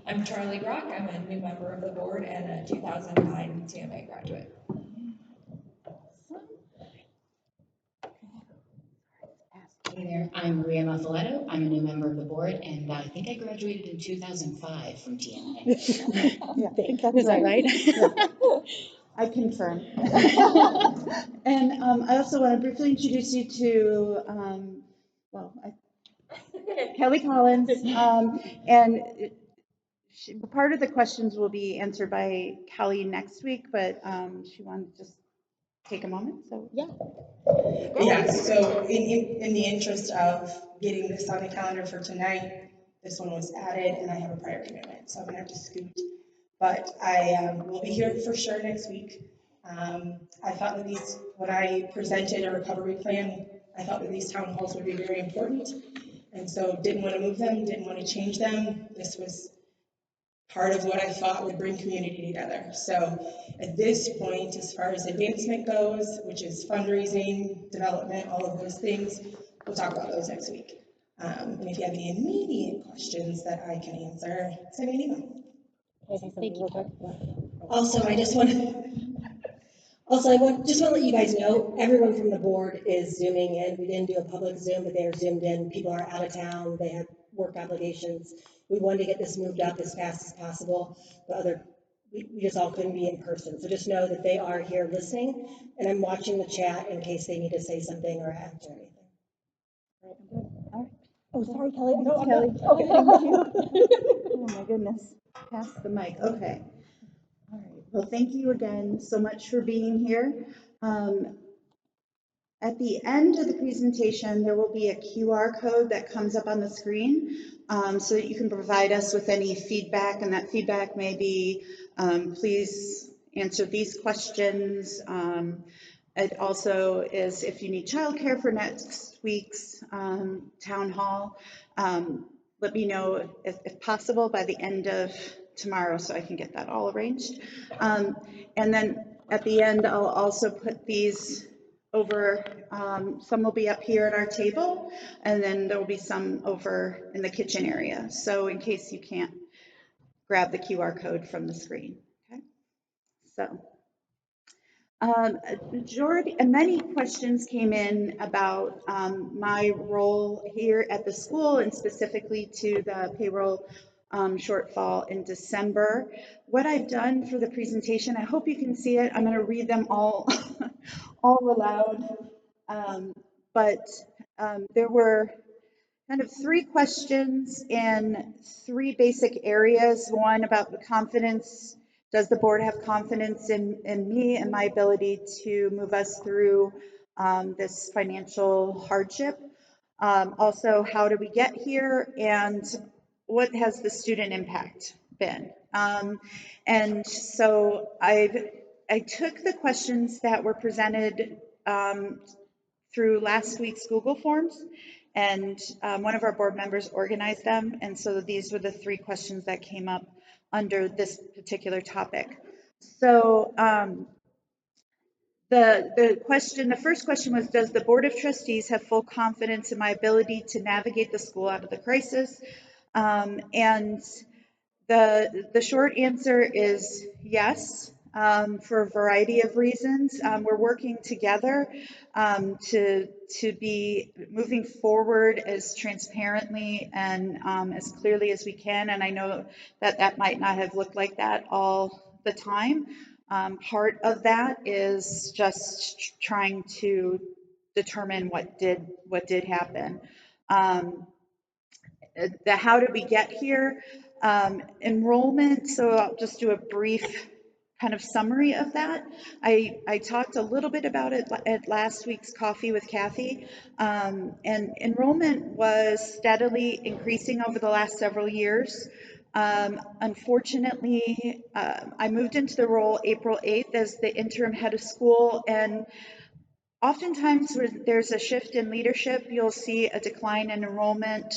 I'm Charlie Brock. I'm a new member of the board and a 2009 TMA graduate. Hey there, I'm Maria Maffaletto. I'm a new member of the board, and I think I graduated in 2005 from TMA. Yeah, I think that's Is that right? I confirm. And I also want to briefly introduce you to, Kelly Collins. And part of the questions will be answered by Kelly next week, but she wanted to just take a moment. So Yeah. Yeah, so in the interest of getting this on the calendar for tonight, this one was added and I have a prior commitment, so I'm gonna have to scoot. But I will be here for sure next week. I thought that when I presented a recovery plan, I thought that these town halls would be very important. And so didn't want to move them, didn't want to change them. This was part of what I thought would bring community together. So at this point, as far as advancement goes, which is fundraising, development, all of those things, we'll talk about those next week. And if you have any immediate questions that I can answer, send me an email. Thank you. Also, I just want to let you guys know, everyone from the board is Zooming in. We didn't do a public Zoom, but they are Zoomed in. People are out of town. They have work obligations. We wanted to get this moved up as fast as possible, but we just all couldn't be in person. So just know that they are here listening, and I'm watching the chat in case they need to say something or answer anything. Oh, sorry, Kelly. no, Kelly. Okay. Oh my goodness. Pass the mic. Okay. All right. Well, thank you again so much for being here. At the end of the presentation, there will be a QR code that comes up on the screen so that you can provide us with any feedback, and that feedback may be, please answer these questions. It also is if you need childcare for next week's town hall, let me know if possible by the end of tomorrow so I can get that all arranged. And then at the end, I'll also put these over, some will be up here at our table, and then there will be some over in the kitchen area. So in case you can't grab the QR code from the screen, okay? So, many questions came in about my role here at the school and specifically to the payroll shortfall in December. What I've done for the presentation, I hope you can see it. I'm going to read them all, all aloud. But there were kind of 3 questions in 3 basic areas. One about the confidence. Does the board have confidence in me and my ability to move us through this financial hardship? Also, how did we get here? And what has the student impact been? And so I took the questions that were presented through last week's Google Forms, and one of our board members organized them. And so these were the 3 questions that came up under this particular topic. So the first question was, does the Board of Trustees have full confidence in my ability to navigate the school out of the crisis? And the short answer is yes, for a variety of reasons. We're working together to be moving forward as transparently and as clearly as we can. And I know that might not have looked like that all the time. Part of that is just trying to determine what did happen. The how did we get here? Enrollment, so I'll just do a brief kind of summary of that. I talked a little bit about it at last week's Coffee with Kathy, and enrollment was steadily increasing over the last several years. Unfortunately, I moved into the role April 8th as the interim head of school, and oftentimes when there's a shift in leadership, you'll see a decline in enrollment.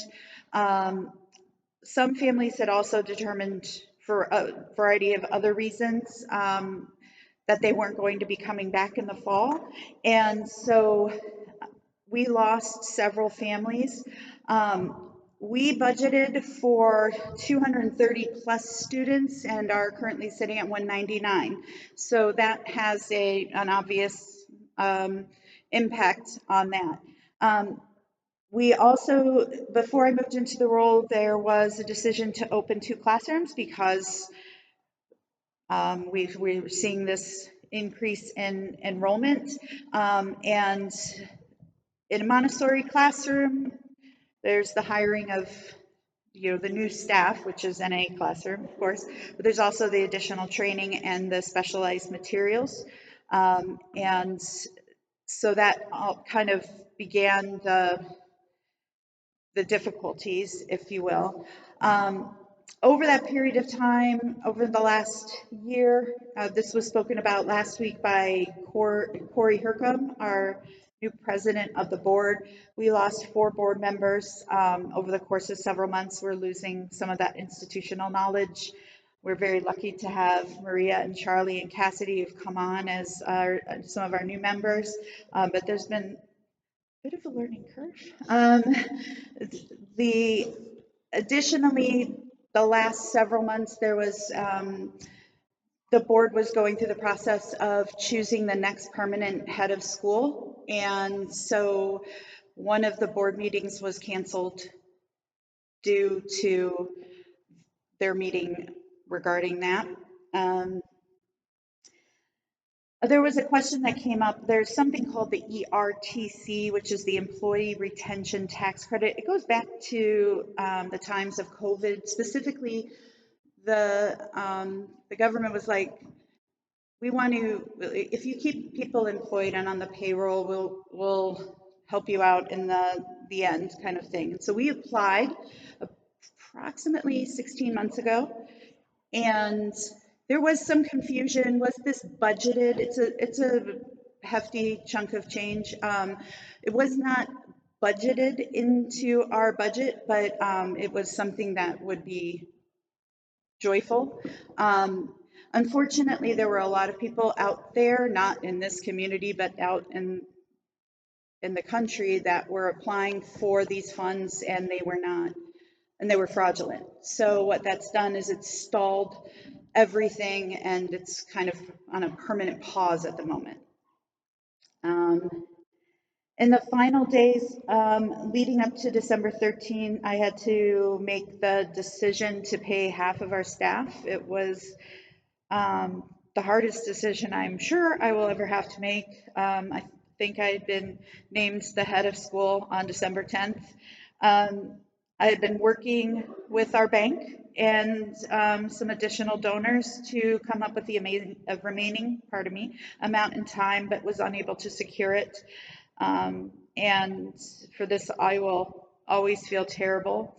Some families had also determined for a variety of other reasons that they weren't going to be coming back in the fall. And so we lost several families. We budgeted for 230 plus students and are currently sitting at 199. So that has an obvious impact on that. We also, before I moved into the role, there was a decision to open 2 classrooms because we're seeing this increase in enrollment. And in a Montessori classroom, there's the hiring of the new staff, which is in a classroom, of course, but there's also the additional training and the specialized materials. And so that all kind of began the difficulties, if you will. Over that period of time, over the last year, this was spoken about last week by Corey Hercombe, our new president of the board. We lost 4 board members over the course of several months. We're losing some of that institutional knowledge. We're very lucky to have Maria and Charlie and Cassidy who've come on as some of our new members, but there's been a bit of a learning curve. Additionally, the last several months, there was the board was going through the process of choosing the next permanent head of school, and so one of the board meetings was canceled due to their meeting regarding that. There was a question that came up. There's something called the ERTC, which is the Employee Retention Tax Credit. It goes back to the times of COVID. Specifically, the government was like, we want to, if you keep people employed and on the payroll, we'll help you out in the end, kind of thing. And so we applied approximately 16 months ago, and there was some confusion. Was this budgeted? It's a hefty chunk of change. It was not budgeted into our budget, but it was something that would be joyful. Unfortunately, there were a lot of people out there, not in this community, but out in the country, that were applying for these funds, and they were not, and they were fraudulent. So what that's done is it's stalled everything, and it's kind of on a permanent pause at the moment. In the final days leading up to December 13, I had to make the decision to pay half of our staff. It was the hardest decision I'm sure I will ever have to make. I think I had been named the head of school on December 10th. I had been working with our bank and some additional donors to come up with the remaining amount in time, but was unable to secure it. And for this, I will always feel terrible.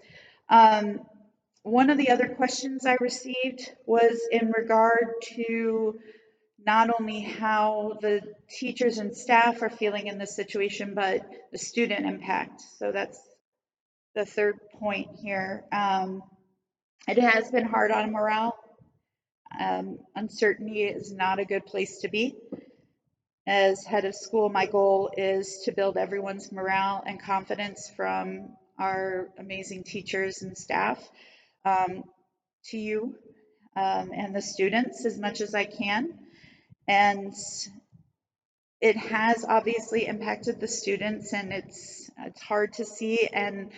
One of the other questions I received was in regard to not only how the teachers and staff are feeling in this situation, but the student impact. So that's the third point here. It has been hard on morale. Uncertainty is not a good place to be. As head of school, my goal is to build everyone's morale and confidence, from our amazing teachers and staff to you and the students, as much as I can. And it has obviously impacted the students, and it's hard to see. And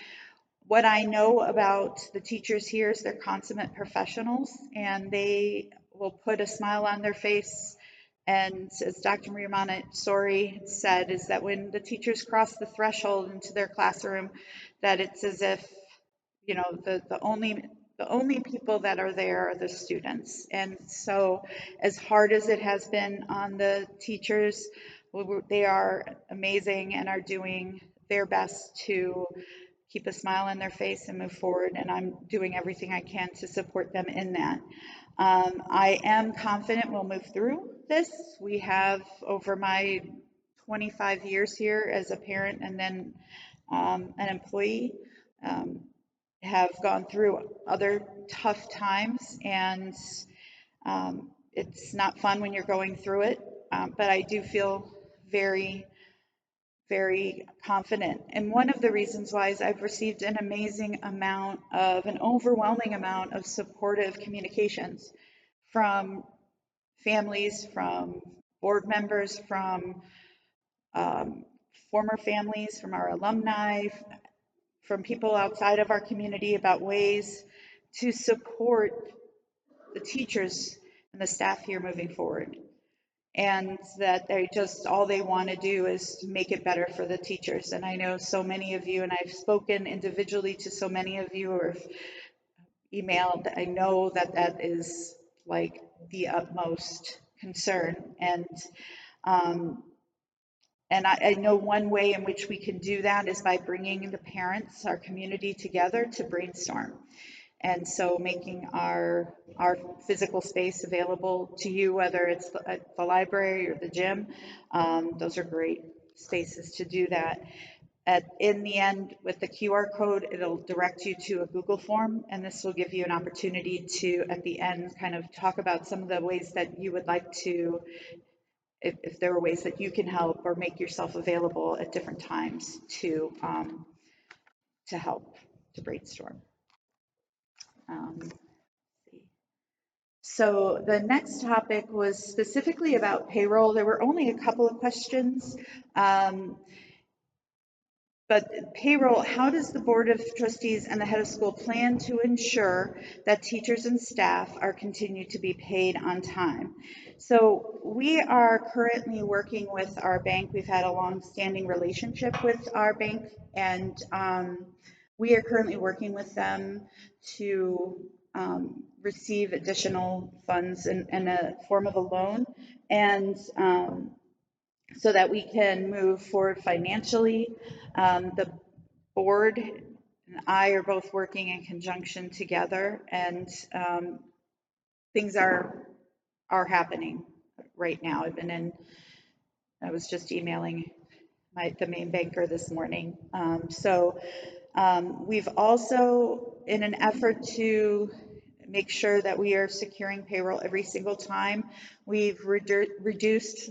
what I know about the teachers here is they're consummate professionals, and they will put a smile on their face. And as Dr. Maria Montessori said, is that when the teachers cross the threshold into their classroom, that it's as if, the only people that are there are the students. And so as hard as it has been on the teachers, they are amazing and are doing their best to keep a smile on their face and move forward. And I'm doing everything I can to support them in that. I am confident we'll move through this. We have, over my 25 years here as a parent and then an employee, have gone through other tough times, and it's not fun when you're going through it, but I do feel very, very confident. And one of the reasons why is I've received an overwhelming amount of supportive communications from families, from board members, from former families, from our alumni, from people outside of our community about ways to support the teachers and the staff here moving forward. And that all they want to do is make it better for the teachers. And I know so many of you, and I've spoken individually to so many of you or emailed, I know that that is like the utmost concern. Um, and I know one way in which we can do that is by bringing the parents, our community together to brainstorm. And so making our physical space available to you, whether it's the library or the gym, those are great spaces to do that. In the end, with the QR code, it'll direct you to a Google form, and this will give you an opportunity to, at the end, kind of talk about some of the ways that you would like to, if there are ways that you can help or make yourself available at different times to help, to brainstorm. So the next topic was specifically about payroll. There were only a couple of questions. But payroll, how does the Board of Trustees and the head of school plan to ensure that teachers and staff are continued to be paid on time? So we are currently working with our bank. We've had a long-standing relationship with our bank, and we are currently working with them to receive additional funds in a form of a loan, and so that we can move forward financially. The board and I are both working in conjunction together, and things are happening right now. I was just emailing the main banker this morning. We've also, in an effort to make sure that we are securing payroll every single time, we have reduced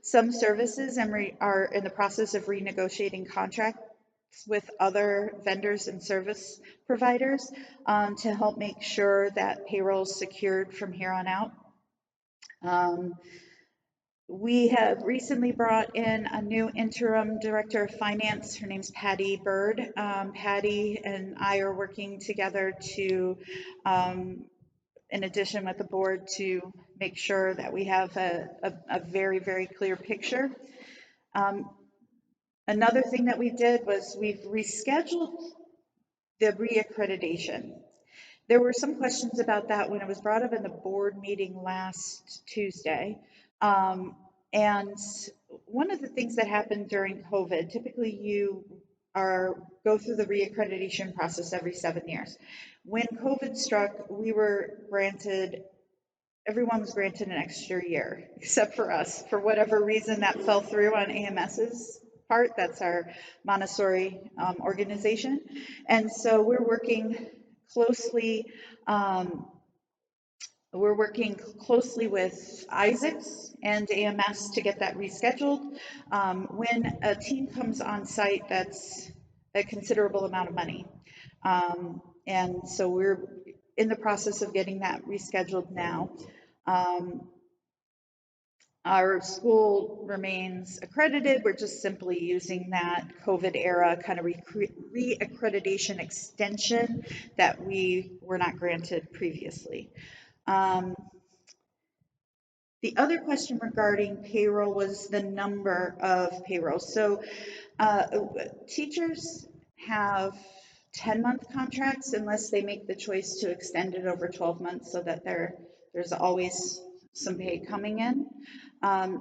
some services, and we are in the process of renegotiating contracts with other vendors and service providers to help make sure that payroll is secured from here on out. We have recently brought in a new interim director of finance. Her name's Patty Bird. Patty and I are working together to, in addition with the board, to make sure that we have a very, very clear picture. Another thing that we did was we've rescheduled the reaccreditation. There were some questions about that when it was brought up in the board meeting last Tuesday. And one of the things that happened during COVID, typically you go through the reaccreditation process every 7 years. When COVID struck, everyone was granted an extra year, except for us. For whatever reason, that fell through on AMS's part. That's our Montessori organization. And so we're working closely with Isaacs and AMS to get that rescheduled. When a team comes on site, that's a considerable amount of money. And so we're in the process of getting that rescheduled now. Our school remains accredited. We're just simply using that COVID era kind of reaccreditation extension that we were not granted previously. The other question regarding payroll was the number of payrolls. So teachers have 10-month contracts unless they make the choice to extend it over 12 months so that there's always some pay coming in.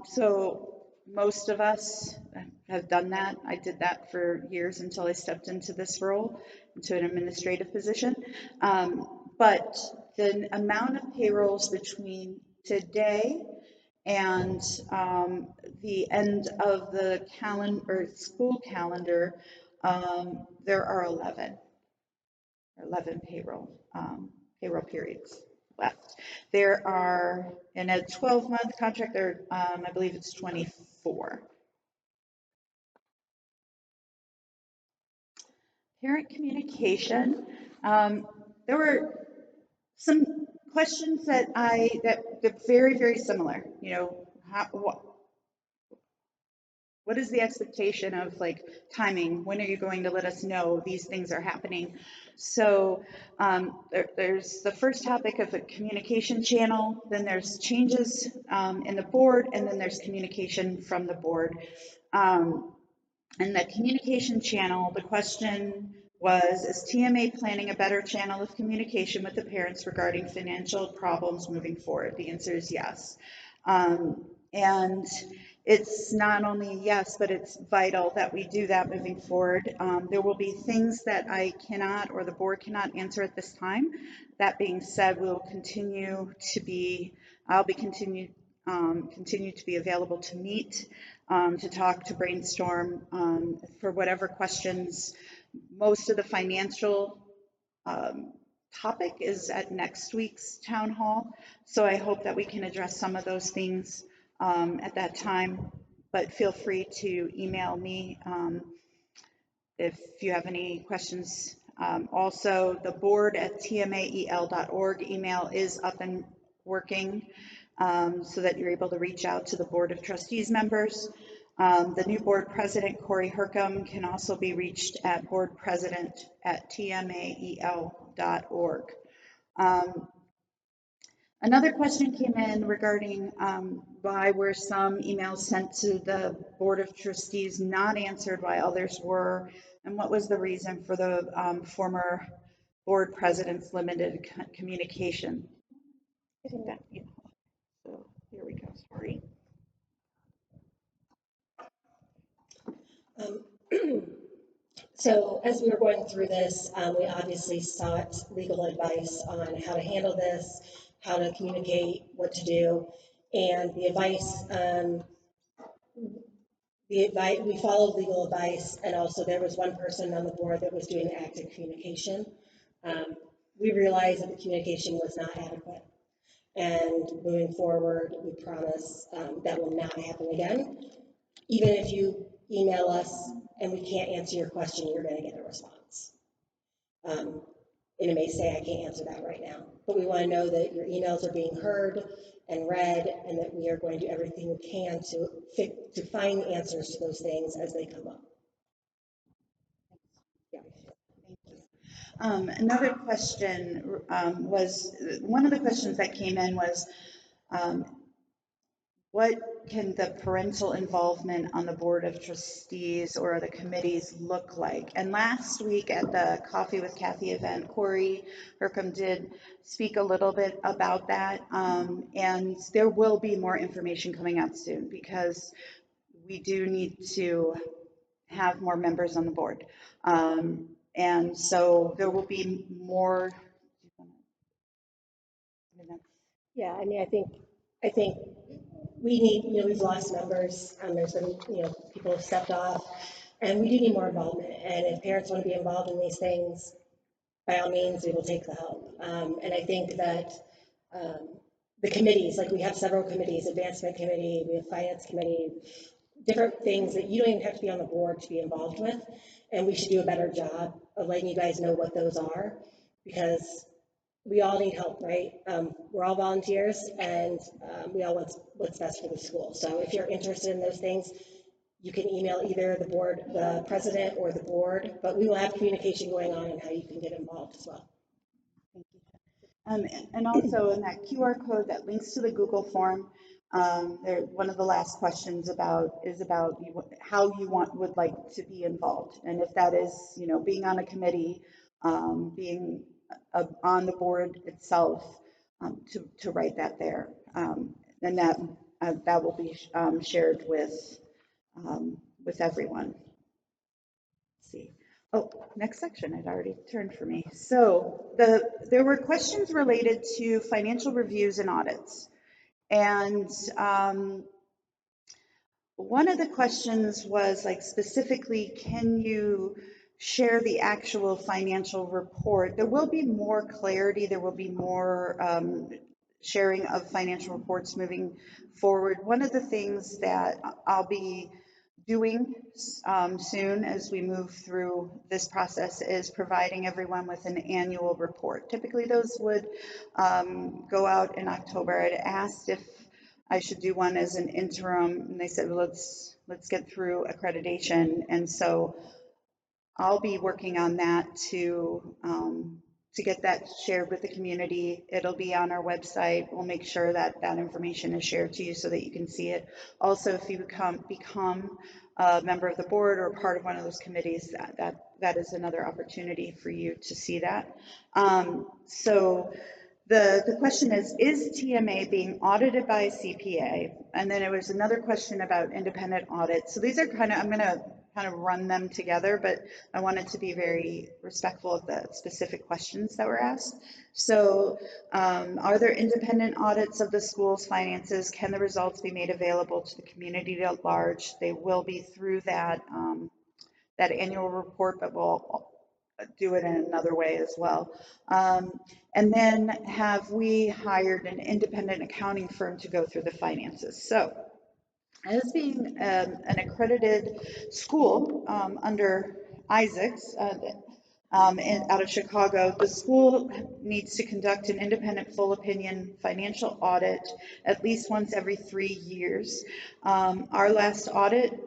So most of us have done that. I did that for years until I stepped into this role, into an administrative position. But the amount of payrolls between today and the end of the school calendar, there are 11 payroll periods left. There are, in a 12-month contract, I believe it's 24. Parent communication. There were some questions that they're very, very similar. You know, what is the expectation of like timing? When are you going to let us know these things are happening? So there's the first topic of a communication channel, then there's changes in the board, and then there's communication from the board. And the communication channel, the question was, is TMA planning a better channel of communication with the parents regarding financial problems moving forward? The answer is yes. And it's not only yes, but it's vital that we do that moving forward. There will be things that I cannot or the board cannot answer at this time. That being said, we'll continue to be, I'll be continue to be available to meet, to talk, to brainstorm for whatever questions. Most of the financial topic is at next week's town hall, so I hope that we can address some of those things at that time, but feel free to email me if you have any questions. Also, the board at tmael.org email is up and working, so that you're able to reach out to the Board of Trustees members. The new board president, Corey Hercom, can also be reached at boardpresident@tmael.org. Another question came in regarding why were some emails sent to the Board of Trustees not answered while others were, and what was the reason for the former board president's limited communication? I think that, yeah. So here we go, sorry. So as we were going through this, we obviously sought legal advice on how to handle this, how to communicate, what to do, and the advice, we followed legal advice, and also there was one person on the board that was doing active communication. We realized that the communication was not adequate, and moving forward, we promise that will not happen again. Even if you email us and we can't answer your question, you're going to get a response. And it may say, I can't answer that right now, but we want to know that your emails are being heard and read, and that we are going to do everything we can to find answers to those things as they come up. Yeah. Thank you. Another question was, one of the questions that came in was, what can the parental involvement on the Board of Trustees or the committees look like? And last week at the Coffee with Kathy event, Corey Hercom did speak a little bit about that. And there will be more information coming out soon, because we do need to have more members on the board. And so there will be more. Yeah, I mean, I think we need, we've lost members, there's been, people have stepped off, and we do need more involvement. And if parents want to be involved in these things, by all means, we will take the help. And I think that the committees, like we have several committees, advancement committee, we have finance committee, different things that you don't even have to be on the board to be involved with. And we should do a better job of letting you guys know what those are, because we all need help, right? We're all volunteers, and we all want what's best for the school. So if you're interested in those things, you can email either the board, the president, or the board, but we will have communication going on and how you can get involved as well. Thank you. And also in that QR code that links to the Google form, one of the last questions is about how you would like to be involved, and if that is, being on a committee, being on the board itself, to write that there, and that will be shared with everyone. Let's see. Oh, next section, it already turned for me. So there were questions related to financial reviews and audits. And one of the questions was like, specifically, can you share the actual financial report? There will be more clarity. There will be more sharing of financial reports moving forward. One of the things that I'll be doing soon as we move through this process is providing everyone with an annual report. Typically, those would go out in October. I'd asked if I should do one as an interim, and they said, well, let's get through accreditation. And so I'll be working on that to get that shared with the community. It'll be on our website. We'll make sure that that information is shared to you so that you can see it. Also, if you become a member of the board or part of one of those committees, that is another opportunity for you to see that. So the question is TMA being audited by a CPA? And then there was another question about independent audit. So these are I'm going to kind of run them together, but I wanted to be very respectful of the specific questions that were asked. So are there independent audits of the school's finances? Can the results be made available to the community at large? They will be through that annual report, but we'll do it in another way as well. And then have we hired an independent accounting firm to go through the finances? So as being an accredited school under Isaacs out of Chicago, the school needs to conduct an independent full opinion financial audit at least once every 3 years. Our last audit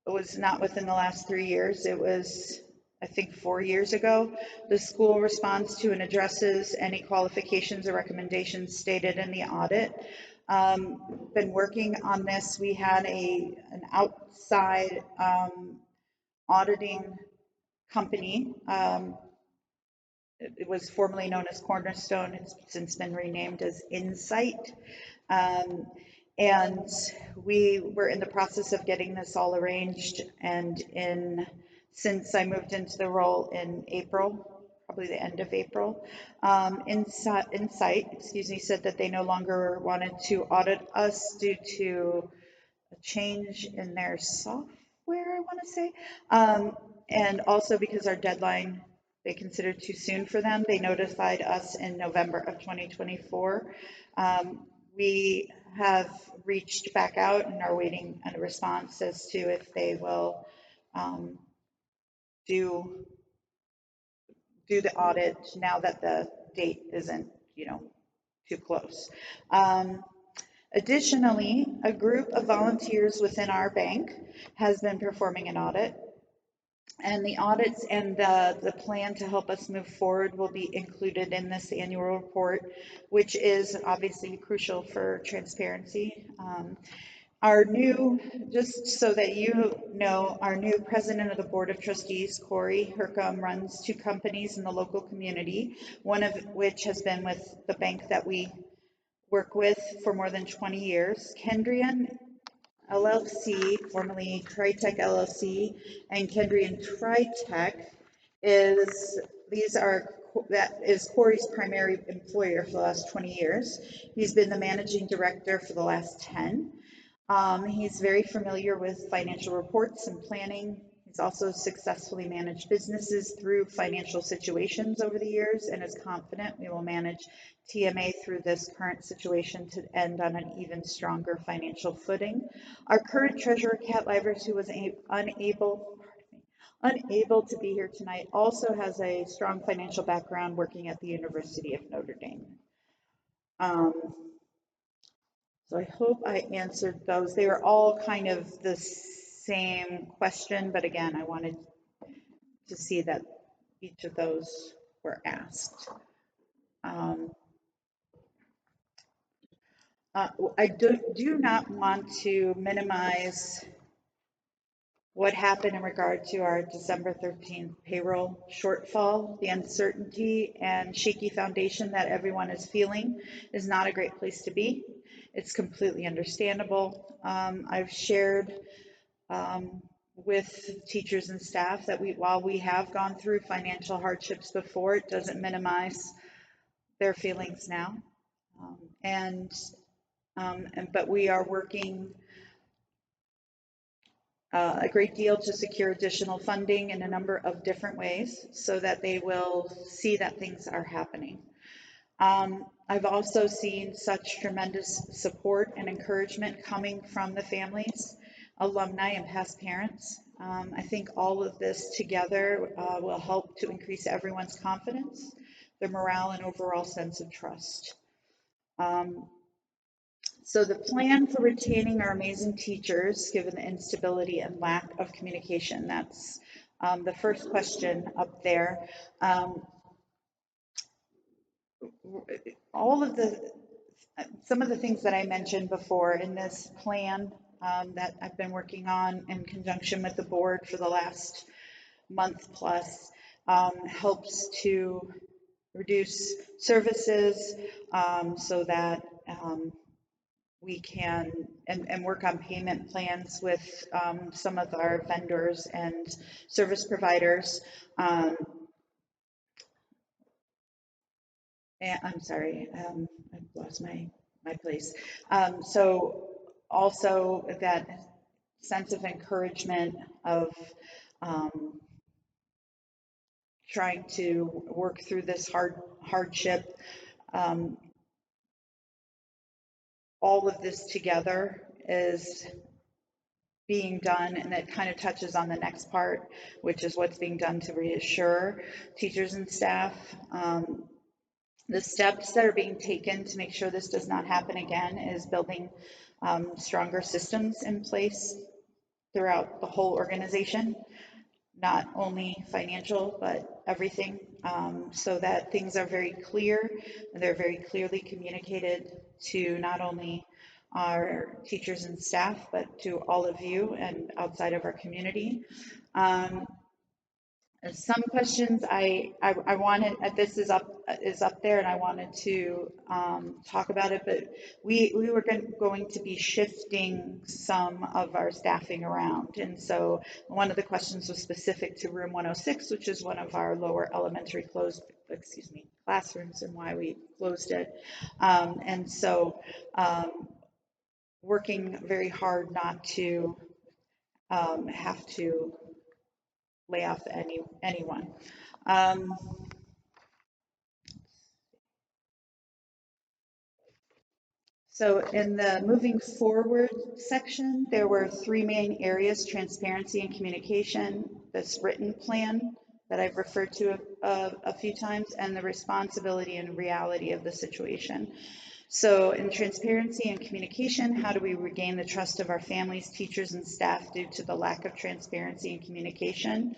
was not within the last 3 years. It was, I think, 4 years ago. The school responds to and addresses any qualifications or recommendations stated in the audit. Been working on this. We had an outside auditing company. It was formerly known as Cornerstone. It's since been renamed as Insight. And we were in the process of getting this all arranged. And since I moved into the role in April, probably the end of April, Insight, said that they no longer wanted to audit us due to a change in their software, I want to say, and also because our deadline they considered too soon for them. They notified us in November of 2024. We have reached back out and are waiting on a response as to if they will do the audit now that the date isn't, too close. Additionally, a group of volunteers within our bank has been performing an audit, and the audits and the plan to help us move forward will be included in this annual report, which is obviously crucial for transparency. Just so that you know, our new president of the Board of Trustees, Corey Hercom, runs 2 companies in the local community, one of which has been with the bank that we work with for more than 20 years. Kendrian LLC, formerly Tritech LLC, and Kendrian Tritech that is Corey's primary employer for the last 20 years. He's been the managing director for the last 10. He's very familiar with financial reports and planning. He's also successfully managed businesses through financial situations over the years and is confident we will manage TMA through this current situation to end on an even stronger financial footing. Our current treasurer, Kat Livers, who was unable to be here tonight, also has a strong financial background working at the University of Notre Dame. So I hope I answered those. They were all kind of the same question, but again, I wanted to see that each of those were asked. I do not want to minimize what happened in regard to our December 13th payroll shortfall. The uncertainty and shaky foundation that everyone is feeling is not a great place to be. It's completely understandable. I've shared with teachers and staff that while we have gone through financial hardships before, it doesn't minimize their feelings now. But we are working a great deal to secure additional funding in a number of different ways so that they will see that things are happening. I've also seen such tremendous support and encouragement coming from the families. alumni and past parents. I think all of this together will help to increase everyone's confidence, their morale, and overall sense of trust. So the plan for retaining our amazing teachers, given the instability and lack of communication, that's the first question up there. All of some of the things that I mentioned before in this plan that I've been working on in conjunction with the board for the last month plus helps to reduce services so that we can and work on payment plans with some of our vendors and service providers. And I'm sorry, I lost my place. So also that sense of encouragement of trying to work through this hardship. All of this together is being done, and it kind of touches on the next part, which is what's being done to reassure teachers and staff. The steps that are being taken to make sure this does not happen again is building stronger systems in place throughout the whole organization, not only financial, but everything, so that things are very clear and they're very clearly communicated to not only our teachers and staff, but to all of you and outside of our community. Some questions I wanted, this is up there, and I wanted to talk about it, but we were going to be shifting some of our staffing around, and so one of the questions was specific to room 106, which is one of our lower elementary classrooms, and why we closed it, and so working very hard not to have to lay off anyone. So in the moving forward section, there were three main areas: transparency and communication, this written plan that I've referred to a few times, and the responsibility and reality of the situation. So in transparency and communication, how do we regain the trust of our families, teachers, and staff due to the lack of transparency and communication?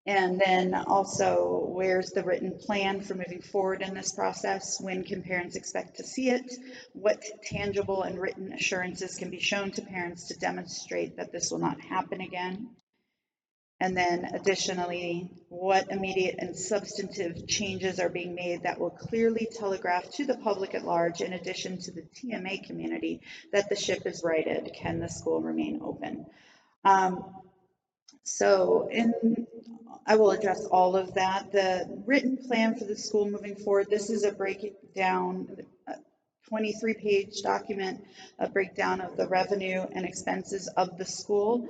And then also, where's the written plan for moving forward in this process? When can parents expect to see it? What tangible and written assurances can be shown to parents to demonstrate that this will not happen again? And then additionally, what immediate and substantive changes are being made that will clearly telegraph to the public at large, in addition to the TMA community, that the ship is righted? Can the school remain open? I will address all of that. The written plan for the school moving forward, this is a breakdown, a 23-page document, a breakdown of the revenue and expenses of the school.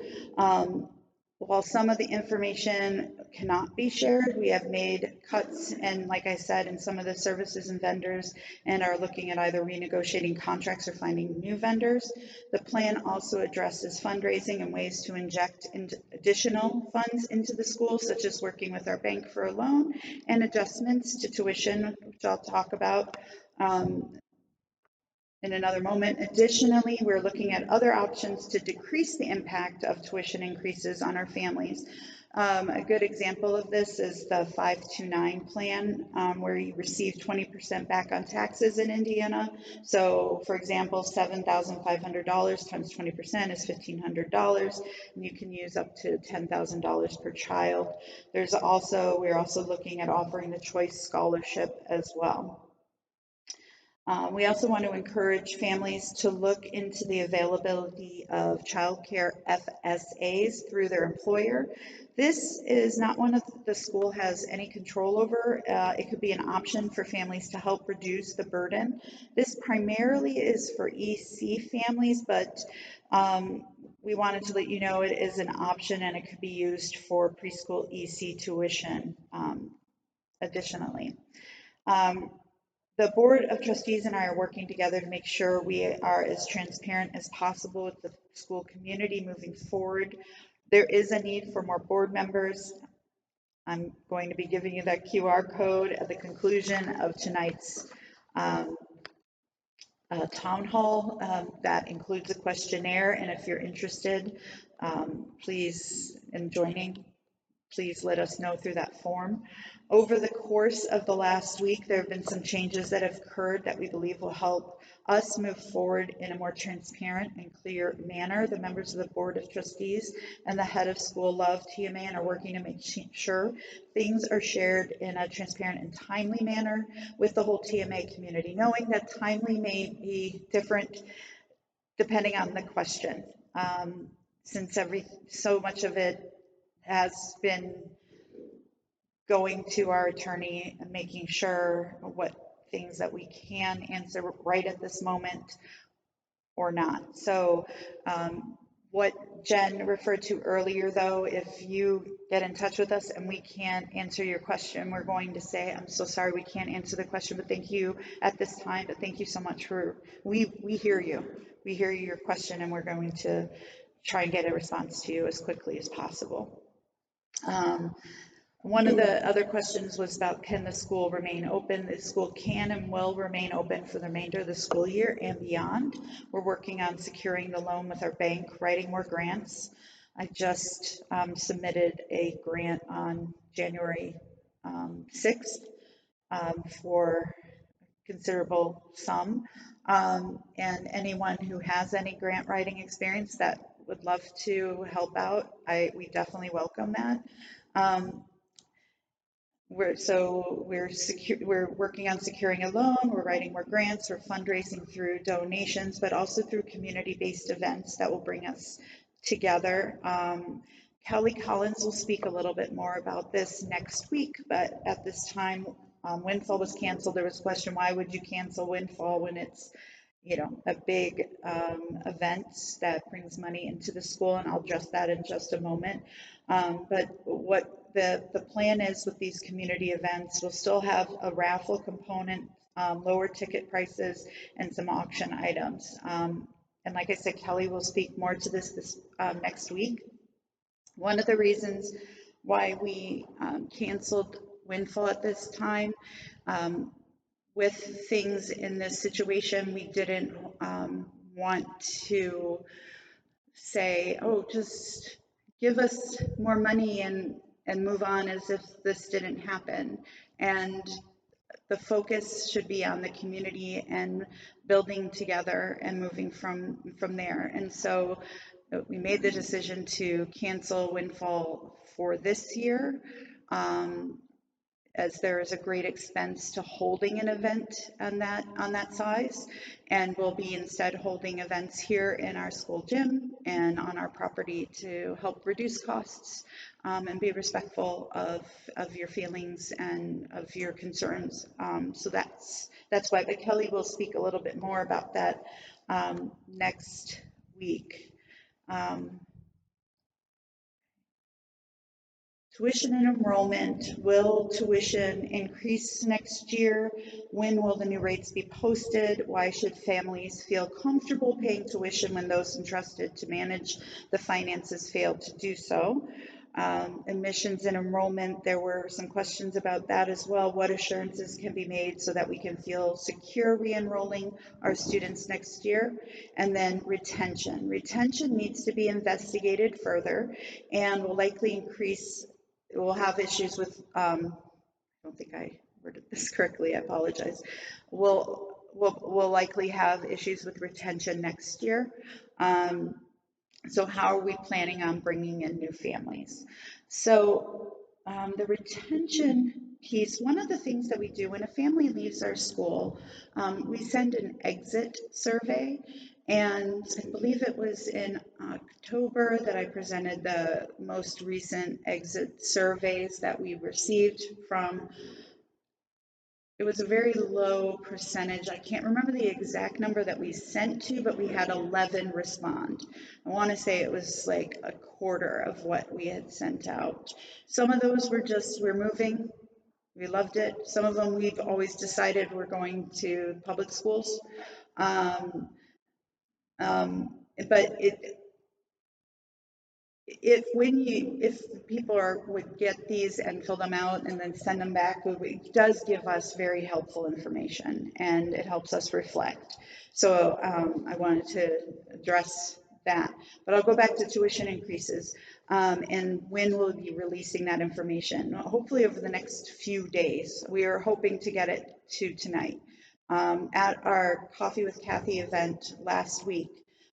While some of the information cannot be shared, we have made cuts, and like I said, in some of the services and vendors, and are looking at either renegotiating contracts or finding new vendors. The plan also addresses fundraising and ways to inject additional funds into the school, such as working with our bank for a loan and adjustments to tuition, which I'll talk about in another moment. Additionally, we're looking at other options to decrease the impact of tuition increases on our families. A good example of this is the 529 plan, where you receive 20% back on taxes in Indiana. So for example, $7,500 times 20% is $1,500, and you can use up to $10,000 per child. We're also looking at offering the choice scholarship as well. We also want to encourage families to look into the availability of childcare FSAs through their employer. This is not one that the school has any control over. It could be an option for families to help reduce the burden. This primarily is for EC families, but we wanted to let you know it is an option, and it could be used for preschool EC tuition additionally. The Board of Trustees and I are working together to make sure we are as transparent as possible with the school community moving forward. There is a need for more board members. I'm going to be giving you that QR code at the conclusion of tonight's um, town hall. That includes a questionnaire, and if you're interested, please, in joining, please let us know through that form. Over the course of the last week, there have been some changes that have occurred that we believe will help us move forward in a more transparent and clear manner. The members of the Board of Trustees and the head of school love TMA and are working to make sure things are shared in a transparent and timely manner with the whole TMA community, knowing that timely may be different depending on the question. Since so much of it has been going to our attorney and making sure what things that we can answer right at this moment or not. So what Jen referred to earlier, though, if you get in touch with us and we can't answer your question, we're going to say, I'm so sorry we can't answer the question, but thank you at this time, but thank you so much for, we hear you. We hear your question, and we're going to try and get a response to you as quickly as possible. One of the other questions was about, can the school remain open? The school can and will remain open for the remainder of the school year and beyond. We're working on securing the loan with our bank, writing more grants. I just submitted a grant on January 6th for considerable sum. And anyone who has any grant writing experience that would love to help out, we definitely welcome that. We're working on securing a loan, we're writing more grants, we're fundraising through donations, but also through community-based events that will bring us together. Kelly Collins will speak a little bit more about this next week, but at this time, Windfall was canceled. There was a question, why would you cancel Windfall when it's, you know, a big event that brings money into the school, and I'll address that in just a moment. But what the plan is with these community events, we'll still have a raffle component, lower ticket prices, and some auction items. And like I said, Kelly will speak more to this next week. One of the reasons why we canceled Windfall at this time, with things in this situation, we didn't want to say, oh, just give us more money and move on as if this didn't happen. And the focus should be on the community and building together and moving from there. And so we made the decision to cancel Windfall for this year, as there is a great expense to holding an event on that size, and we'll be instead holding events here in our school gym and on our property to help reduce costs, and be respectful of your feelings and of your concerns. So that's why. But Kelly will speak a little bit more about that next week. Tuition and enrollment. Will tuition increase next year? When will the new rates be posted? Why should families feel comfortable paying tuition when those entrusted to manage the finances fail to do so? Admissions and enrollment, there were some questions about that as well. What assurances can be made so that we can feel secure re-enrolling our students next year? And then retention. Retention needs to be investigated further and will likely increase. We'll have issues with, I don't think I worded this correctly, I apologize. We'll likely have issues with retention next year. So how are we planning on bringing in new families? So the retention piece, one of the things that we do when a family leaves our school, we send an exit survey. And I believe it was in October that I presented the most recent exit surveys that we received from. It was a very low percentage. I can't remember the exact number that we sent to, but we had 11 respond. I want to say it was like a quarter of what we had sent out. Some of those were just, we're moving, We loved it. Some of them we've always decided we're going to public schools. Um, but if people would get these and fill them out and then send them back, it does give us very helpful information and it helps us reflect. So I wanted to address that, but I'll go back to tuition increases and when we'll be releasing that information. Hopefully over the next few days. We are hoping to get it to tonight. At our Coffee with Kathy event last week,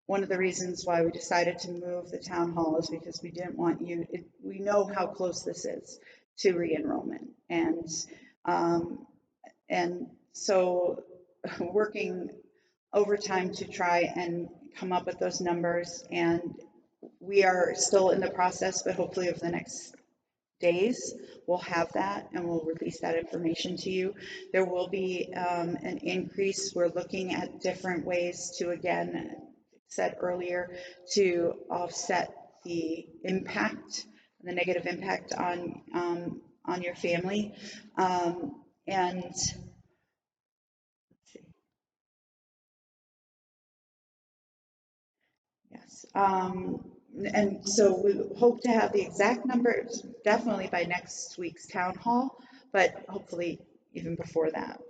one of the reasons why we decided to move the town hall is because we didn't want we know how close this is to re-enrollment. And so working overtime to try and come up with those numbers. And we are still in the process, but hopefully over the next days, we'll have that and we'll release that information to you. There will be an increase. We're looking at different ways to, again, said earlier, to offset the impact, the negative impact on your family. And let's see. Yes. And so we hope to have the exact numbers definitely by next week's town hall, but hopefully even before that.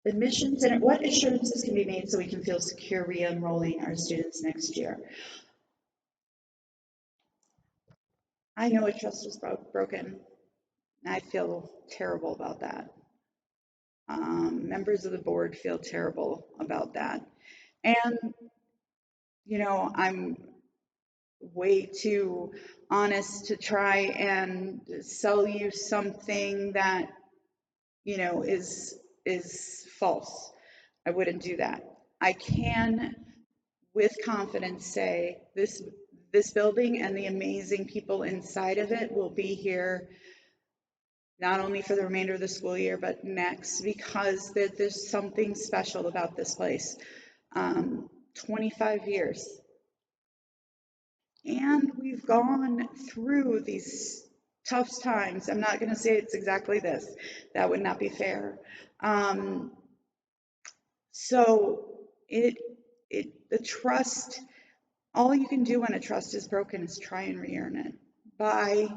Admissions and what assurances can be made so we can feel secure re-enrolling our students next year? I know a trust was broken. I feel terrible about that. Members of the board feel terrible about that. And, you know, I'm way too honest to try and sell you something that, you know, is false. I wouldn't do that. I can with confidence say this building and the amazing people inside of it will be here not only for the remainder of the school year, but next, because there's something special about this place. 25 years. And we've gone through these tough times. I'm not going to say it's exactly this. That would not be fair. So the trust, all you can do when a trust is broken is try and re-earn it by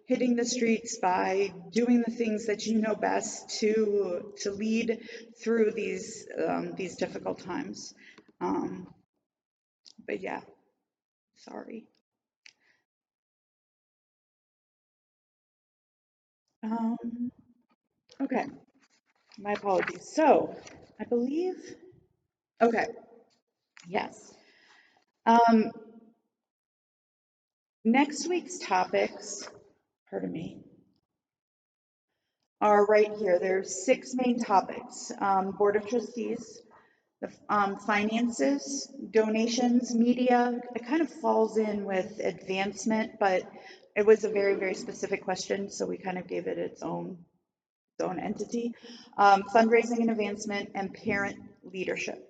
hitting the streets, by doing the things that you know best to lead through these difficult times. But yeah, sorry. Okay, my apologies. So I believe, okay, yes. Next week's topics, pardon me, are right here. There's 6 main topics. Board of Trustees, the finances, donations, media. It kind of falls in with advancement, but it was a very, very specific question, so we kind of gave it its own entity. Fundraising and advancement, and parent leadership.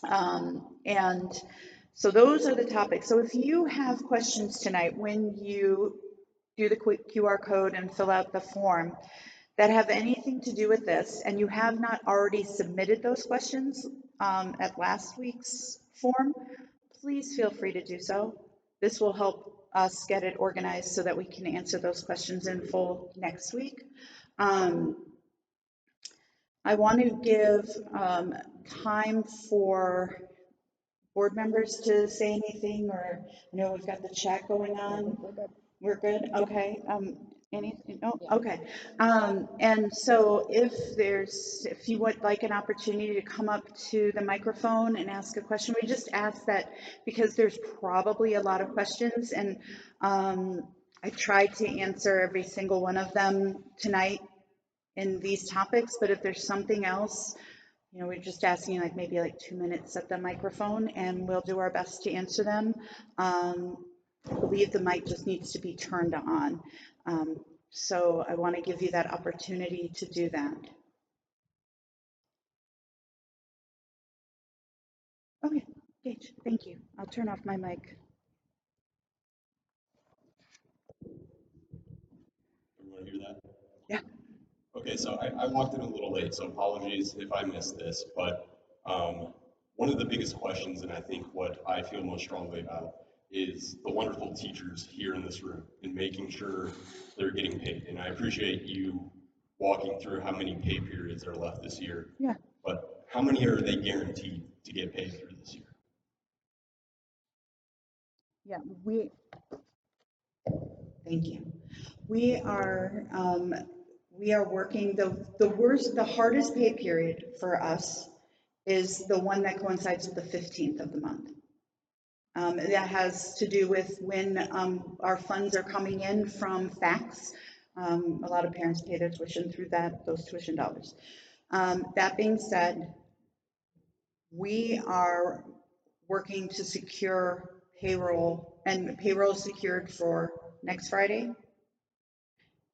And so those are the topics. So if you have questions tonight, when you do the quick QR code and fill out the form that have anything to do with this, and you have not already submitted those questions at last week's form, please feel free to do so. This will help us get it organized so that we can answer those questions in full next week. I want to give time for board members to say anything, or I know we've got the chat going on. We're good. Okay. Anything? No. Okay. And so if you would like an opportunity to come up to the microphone and ask a question, we just ask that because there's probably a lot of questions, and I tried to answer every single one of them tonight in these topics, but if there's something else, you know, we're just asking like maybe like 2 minutes at the microphone and we'll do our best to answer them. I believe the mic just needs to be turned on. So I want to give you that opportunity to do that. Okay, Gage, thank you. I'll turn off my mic. want to hear that? Yeah. Okay, so I walked in a little late, so apologies if I missed this, but one of the biggest questions, and I think what I feel most strongly about, is the wonderful teachers here in this room and making sure they're getting paid. And I appreciate you walking through how many pay periods are left this year. Yeah. But how many are they guaranteed to get paid through this year? Yeah, thank you. We are working, the hardest pay period for us is the one that coincides with the 15th of the month. That has to do with when our funds are coming in from fax. A lot of parents pay their tuition through those tuition dollars. That being said, we are working to secure payroll, and payroll is secured for next Friday.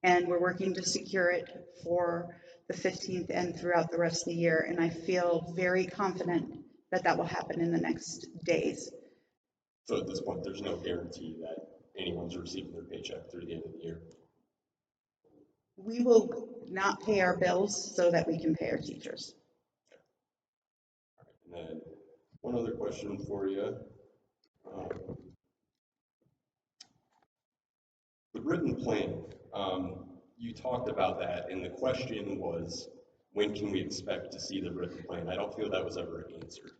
And we're working to secure it for the 15th and throughout the rest of the year. And I feel very confident that that will happen in the next days. So at this point, there's no guarantee that anyone's receiving their paycheck through the end of the year. We will not pay our bills so that we can pay our teachers. And then one other question for you. The written plan, you talked about that, and the question was, when can we expect to see the written plan? I don't feel that was ever answered.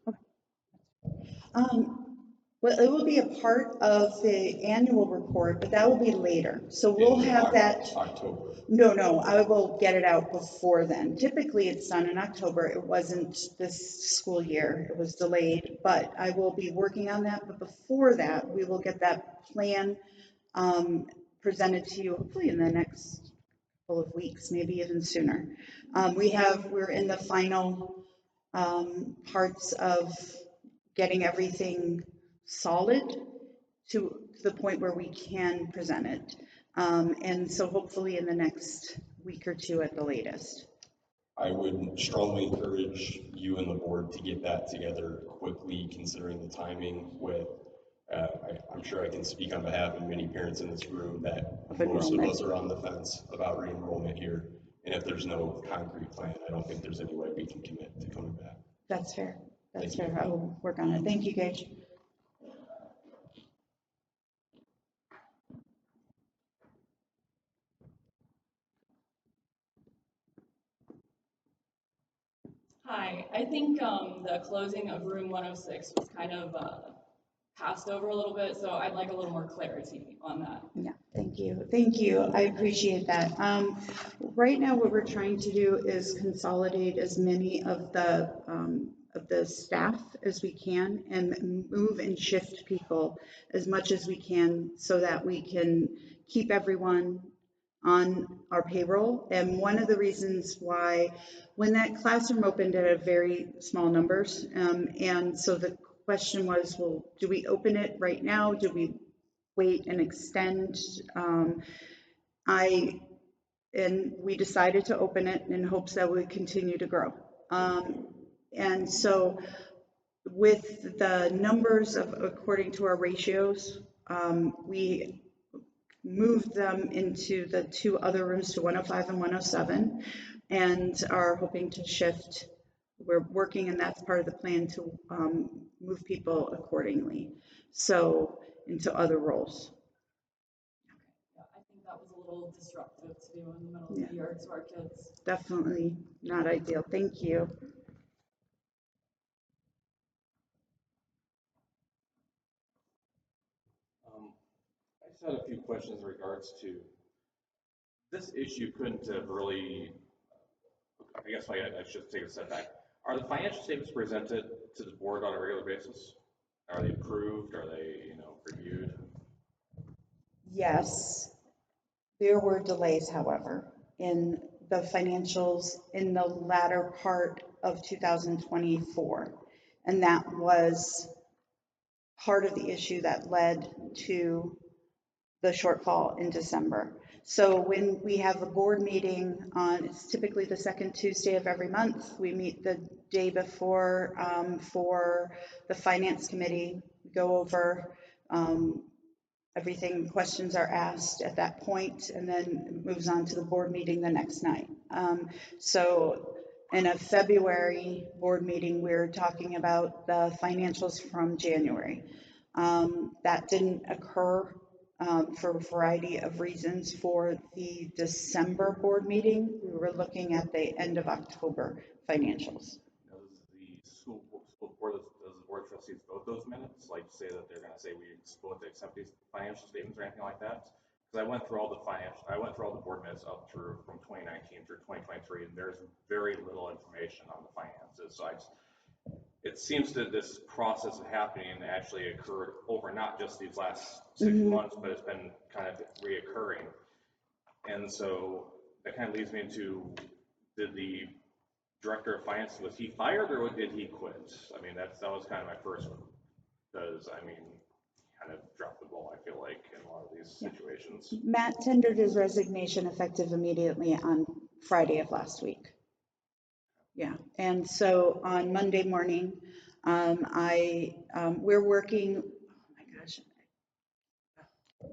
Well, it will be a part of the annual report, but that will be later. So we'll have that. October. No, I will get it out before then. Typically, it's done in October. It wasn't this school year. It was delayed, but I will be working on that. But before that, we will get that plan presented to you hopefully in the next couple of weeks, maybe even sooner. We're in the final parts of getting everything solid to the point where we can present it. And so hopefully in the next week or two at the latest. I would strongly encourage you and the board to get that together quickly, considering the timing with, I'm sure I can speak on behalf of many parents in this room that most of us are on the fence about re-enrollment here. And if there's no concrete plan, I don't think there's any way we can commit to coming back. That's fair. That's fair. I will work on it. Thank you, Gage. Hi, I think the closing of room 106 was kind of passed over a little bit, so I'd like a little more clarity on that. Yeah, thank you. Thank you. I appreciate that. Right now, what we're trying to do is consolidate as many of the staff as we can and move and shift people as much as we can so that we can keep everyone on our payroll. And one of the reasons why, when that classroom opened at very small numbers, and so the question was, well, do we open it right now? Do we wait and extend? And we decided to open it in hopes that we would continue to grow. And so with the numbers according to our ratios, we moved them into the two other rooms to 105 and 107 and are hoping to shift. We're working, and that's part of the plan, to move people accordingly, so into other roles. Yeah, I think that was a little disruptive to do in the middle of the year to our kids. Definitely not ideal. Thank you. I just had a few questions in regards to this issue. Couldn't have really, I guess I should take a step back. Are the financial statements presented to the board on a regular basis? Are they approved? Are they, reviewed? Yes, there were delays, however, in the financials in the latter part of 2024, and that was part of the issue that led to the shortfall in December. So when we have a board meeting it's typically the second Tuesday of every month. We meet the day before for the finance committee, go over questions are asked at that point, and then it moves on to the board meeting the next night. So in a February board meeting, we're talking about the financials from January. That didn't occur for a variety of reasons for the December board meeting. We were looking at the end of October financials. Now, does the school board, does the board of trustees vote those minutes? Like say that they're gonna say we vote to accept these financial statements or anything like that? Because I went through all the board minutes up through from 2019 through 2023, and there's very little information on the finances. So it seems that this process of happening actually occurred over not just these last 6 months, but it's been kind of reoccurring. And so that kind of leads me into, did the director of finance, was he fired or did he quit? I mean, that was kind of my first one, because I mean, kind of dropped the ball, I feel like, in a lot of these situations. Matt tendered his resignation effective immediately on Friday of last week. Yeah, and so on Monday morning, we're working, oh my gosh, I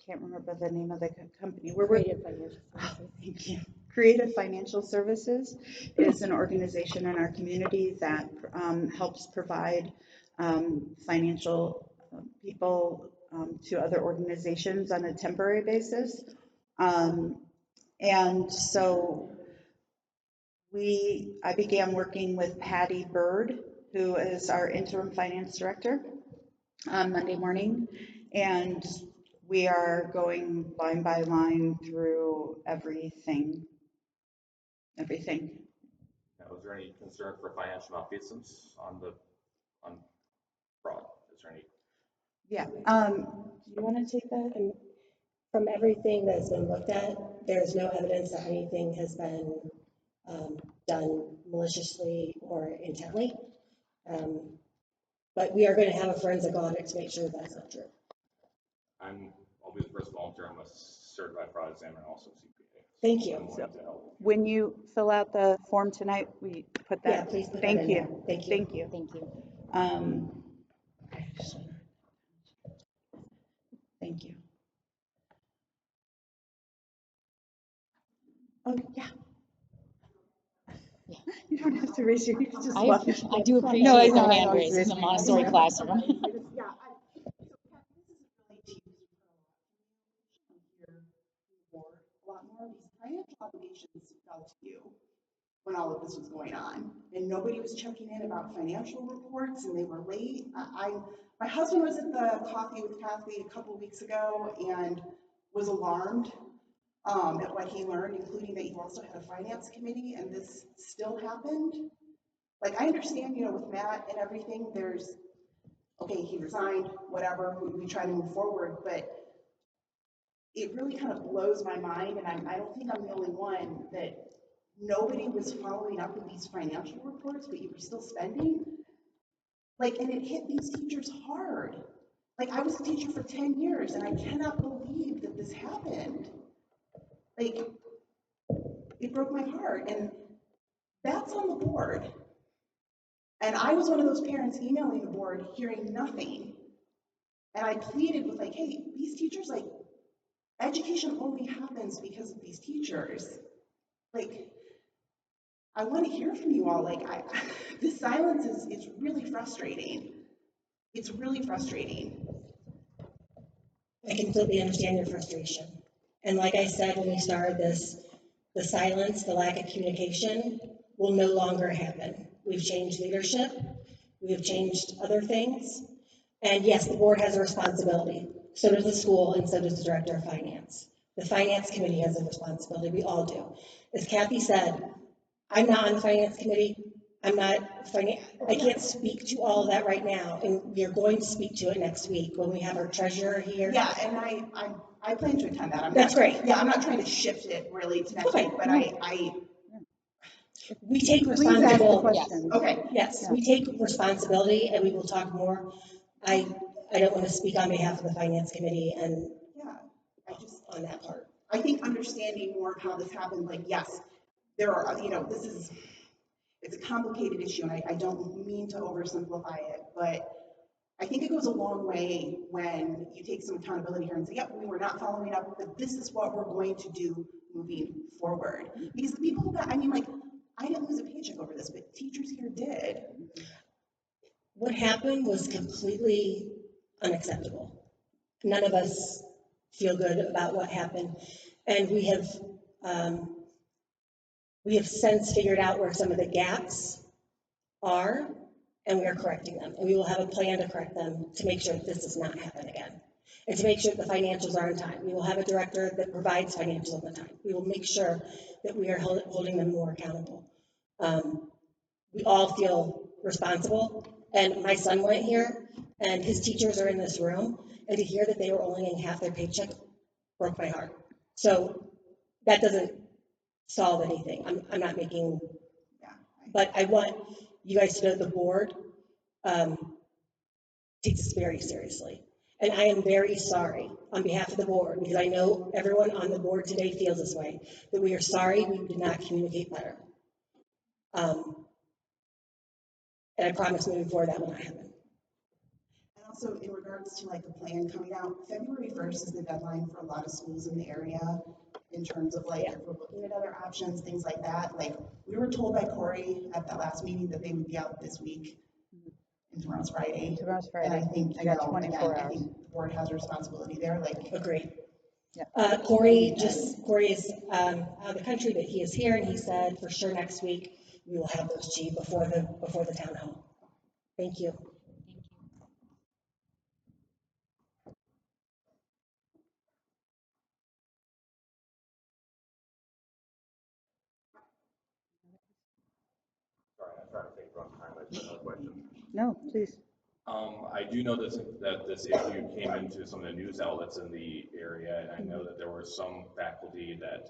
can't remember the name of the company. We're Creative Financial Services. Thank you. Creative Financial Services is an organization in our community that helps provide financial people to other organizations on a temporary basis. And so I began working with Patty Bird, who is our interim finance director, on Monday morning, and we are going line by line through everything. Now, was there any concern for financial malfeasance on fraud? Is there any? Yeah. Do you want to take that? And from everything that's been looked at, there's no evidence that anything has been done maliciously or intently. But we are going to have a forensic audit to make sure that's not true. I'll be the first volunteer. I'm a certified fraud examiner, also CPA. Thank you. I'm willing to help. When you fill out the form tonight, we put that. Yeah, please put that Thank in you. there. Thank you. Thank you. Thank you. Thank you. Oh, yeah. Yeah. You don't have to raise your, you can just I walk. do appreciate No, I the know, I hand know. raise in the Montessori I classroom. just, yeah, a lot more of these financial obligations fell to you when all of this was going on, and nobody was checking in about financial reports, and they were late. My husband was at the coffee with Kathy a couple of weeks ago and was alarmed at what he learned, including that you also had a finance committee, and this still happened. Like, I understand, with Matt and everything, okay, he resigned, whatever, we try to move forward, but it really kind of blows my mind, and I don't think I'm the only one, that nobody was following up with these financial reports, but you were still spending. Like, and it hit these teachers hard. Like, I was a teacher for 10 years, and I cannot believe that this happened. Like, it broke my heart, and that's on the board. And I was one of those parents emailing the board, hearing nothing. And I pleaded with, like, hey, these teachers, like, education only happens because of these teachers. Like, I want to hear from you all. Like, this silence is really frustrating. It's really frustrating. I completely understand your frustration. And like I said when we started this, the silence, the lack of communication will no longer happen. We've changed leadership. We have changed other things. And yes, the board has a responsibility. So does the school, and so does the director of finance. The finance committee has a responsibility. We all do. As Kathy said, I'm not on the finance committee. I can't speak to all of that right now, and we are going to speak to it next week when we have our treasurer here. Yeah, and I plan to attend that. That's great. Yeah, I'm not trying to shift it really to next week, but we take please ask the responsibility. questions. Okay, yes, we take responsibility, and we will talk more. I don't want to speak on behalf of the finance committee and on that part. I think understanding more of how this happened, like, yes, there are, it's a complicated issue, and I don't mean to oversimplify it, but I think it goes a long way when you take some accountability here and say, yep, we were not following up, but this is what we're going to do moving forward. Because the people who got, I mean, like, I didn't lose a paycheck over this, but teachers here did. What happened was completely unacceptable. None of us feel good about what happened. And we have since figured out where some of the gaps are, and we are correcting them. And we will have a plan to correct them to make sure that this does not happen again. And to make sure that the financials are on time. We will have a director that provides financials on time. We will make sure that we are holding them more accountable. We all feel responsible. And my son went here, and his teachers are in this room, and to hear that they were only getting half their paycheck broke my heart. So that doesn't solve anything. I'm not making, but I want you guys to know the board takes this very seriously. And I am very sorry on behalf of the board, because I know everyone on the board today feels this way, that we are sorry we did not communicate better. And I promise moving forward that will not happen. And also in regards to like the plan coming out, February 1st is the deadline for a lot of schools in the area in terms of like, if we're looking at other options, things like that. Like we were told by Corey at that last meeting that they would be out this week. And tomorrow's Friday. Tomorrow's Friday. And I think, I got 24 again, hours. I think the board has a responsibility there. Like, Agreed. Yeah. Corey is out of the country, but he is here, and he said for sure next week we will have those to you before the town hall. Thank you. Sorry, I'm trying to think wrong time. I just had another question. No, please. I do know that this issue came into some of the news outlets in the area, and I know that there were some faculty that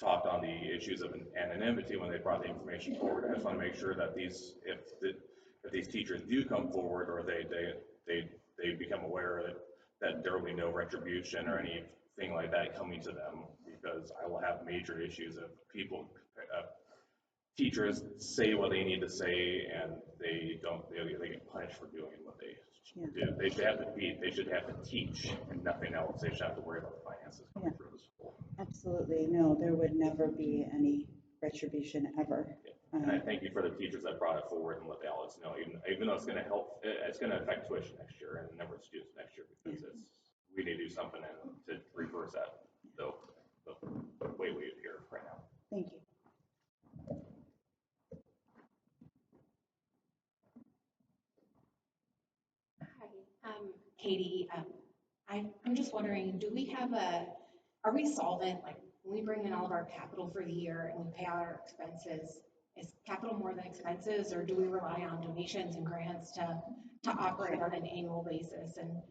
talked on the issues of anonymity when they brought the information forward. I just want to make sure that if these teachers do come forward, or they become aware that there will be no retribution or anything like that coming to them, because I will have major issues of teachers say what they need to say, and they get punished for doing what they do. They should have to teach and nothing else. They should have to worry about the finances coming through the school. Absolutely. No, there would never be any retribution ever. And I thank you for the teachers that brought it forward and let the outlets know, even though it's going to help, it's going to affect tuition next year and the number of students next year, because we need to do something to reverse that, the way we appear right now. Thank you. Hi, I'm Katie. I'm just wondering, are we solvent? Like when we bring in all of our capital for the year and we pay out our expenses, is capital more than expenses, or do we rely on donations and grants to operate on an annual basis? And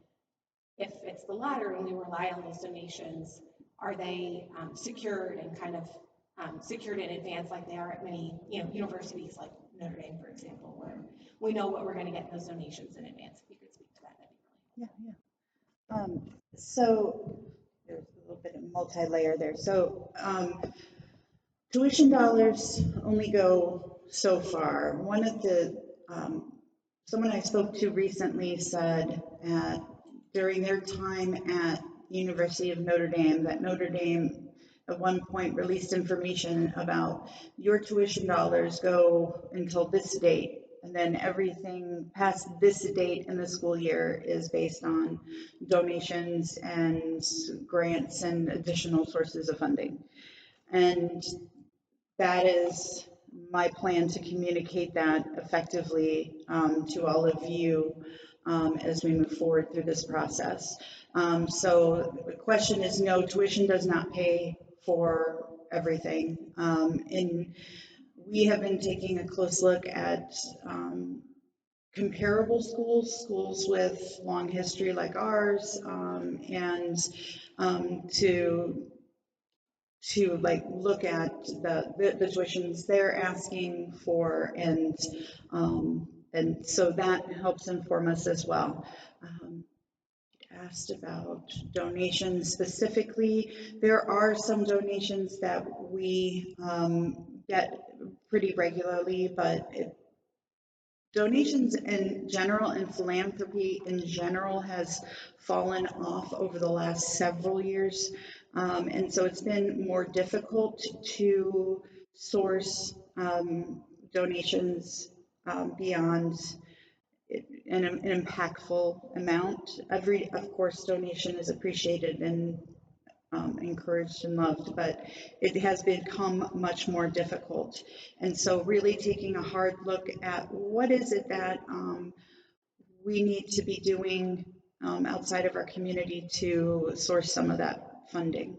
if it's the latter and we rely on those donations, are they secured and kind of secured in advance like they are at many universities like Notre Dame, for example, where we know what we're going to get in those donations in advance? If you could speak to that, that'd be really helpful. So there's a little bit of multi-layer there. So tuition dollars only go so far. One of the, someone I spoke to recently said during their time at University of Notre Dame, that Notre Dame at one point released information about your tuition dollars go until this date, and then everything past this date in the school year is based on donations and grants and additional sources of funding. And that is my plan to communicate that effectively to all of you as we move forward through this process. So the question is, no, tuition does not pay for everything. And we have been taking a close look at comparable schools with long history like ours, and to like look at the tuitions they're asking for, and so that helps inform us as well. Asked about donations specifically. There are some donations that we get pretty regularly, but donations in general and philanthropy in general has fallen off over the last several years. And so it's been more difficult to source donations beyond an impactful amount. Of course, donation is appreciated and encouraged and loved, but it has become much more difficult. And so really taking a hard look at what is it that we need to be doing outside of our community to source some of that funding,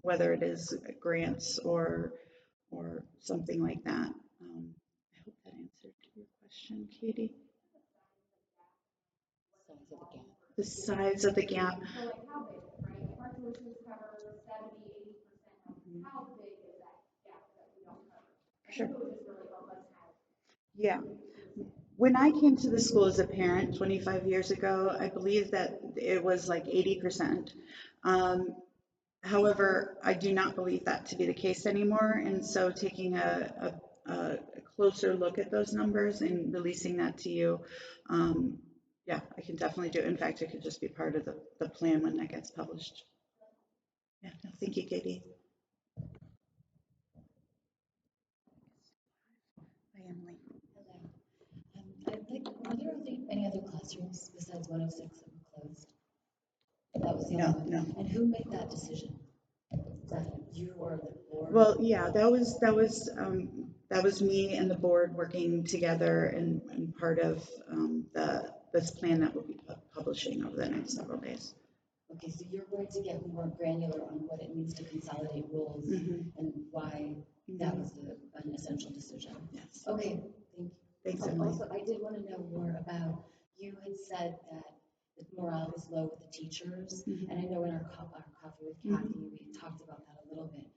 whether it is grants or something like that. I hope that answered your question, Katie. The size of the gap. So like how big, right? If our tuitions cover 70, 80%, how big is that gap that we don't cover? Sure. I think it would just really help us have. Yeah. When I came to the school as a parent 25 years ago, I believe that it was like 80%. However, I do not believe that to be the case anymore. And so taking a closer look at those numbers and releasing that to you, yeah, I can definitely do it. In fact, it could just be part of the plan when that gets published. Yeah, no, thank you, Katie. Hi, Emily. Hello. Are there any other classrooms besides 106 that were closed? That was the No, only one. no. And who made that decision? Was that you or the board? Well, yeah, that was me and the board working together and part of this plan that we'll be publishing over the next several days. Okay, so you're going to get more granular on what it means to consolidate roles and why that was an essential decision. Yes. Okay, thank you. Thanks, Emily. Also, I did want to know more about, you had said that the morale was low with the teachers, and I know in our coffee with Kathy, we talked about that a little bit.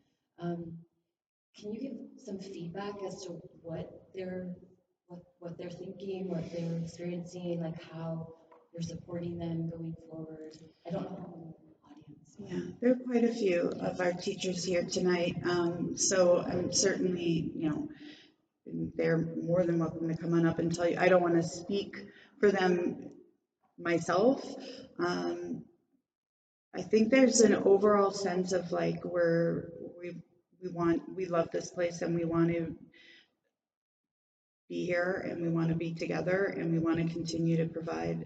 Can you give some feedback as to what they're thinking, what they're experiencing, like how you're supporting them going forward? I don't know how audience. Yeah, there are quite a few of our teachers here tonight, so I'm certainly, they're more than welcome to come on up and tell you. I don't want to speak for them myself. I think there's an overall sense of like we love this place and we want to be here and we want to be together and we want to continue to provide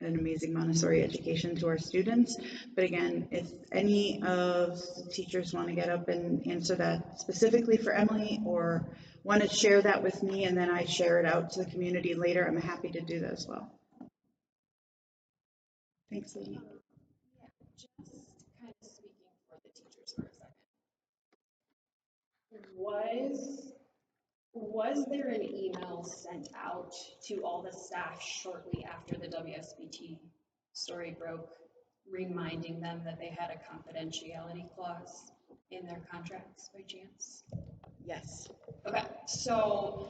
an amazing Montessori education to our students. But again, if any of the teachers want to get up and answer that specifically for Emily or want to share that with me and then I share it out to the community later, I'm happy to do that as well. Thanks, Lee. Yeah, just kind of speaking for the teachers for a second. Was there an email sent out to all the staff shortly after the WSBT story broke, reminding them that they had a confidentiality clause in their contracts by chance? Yes. Okay, so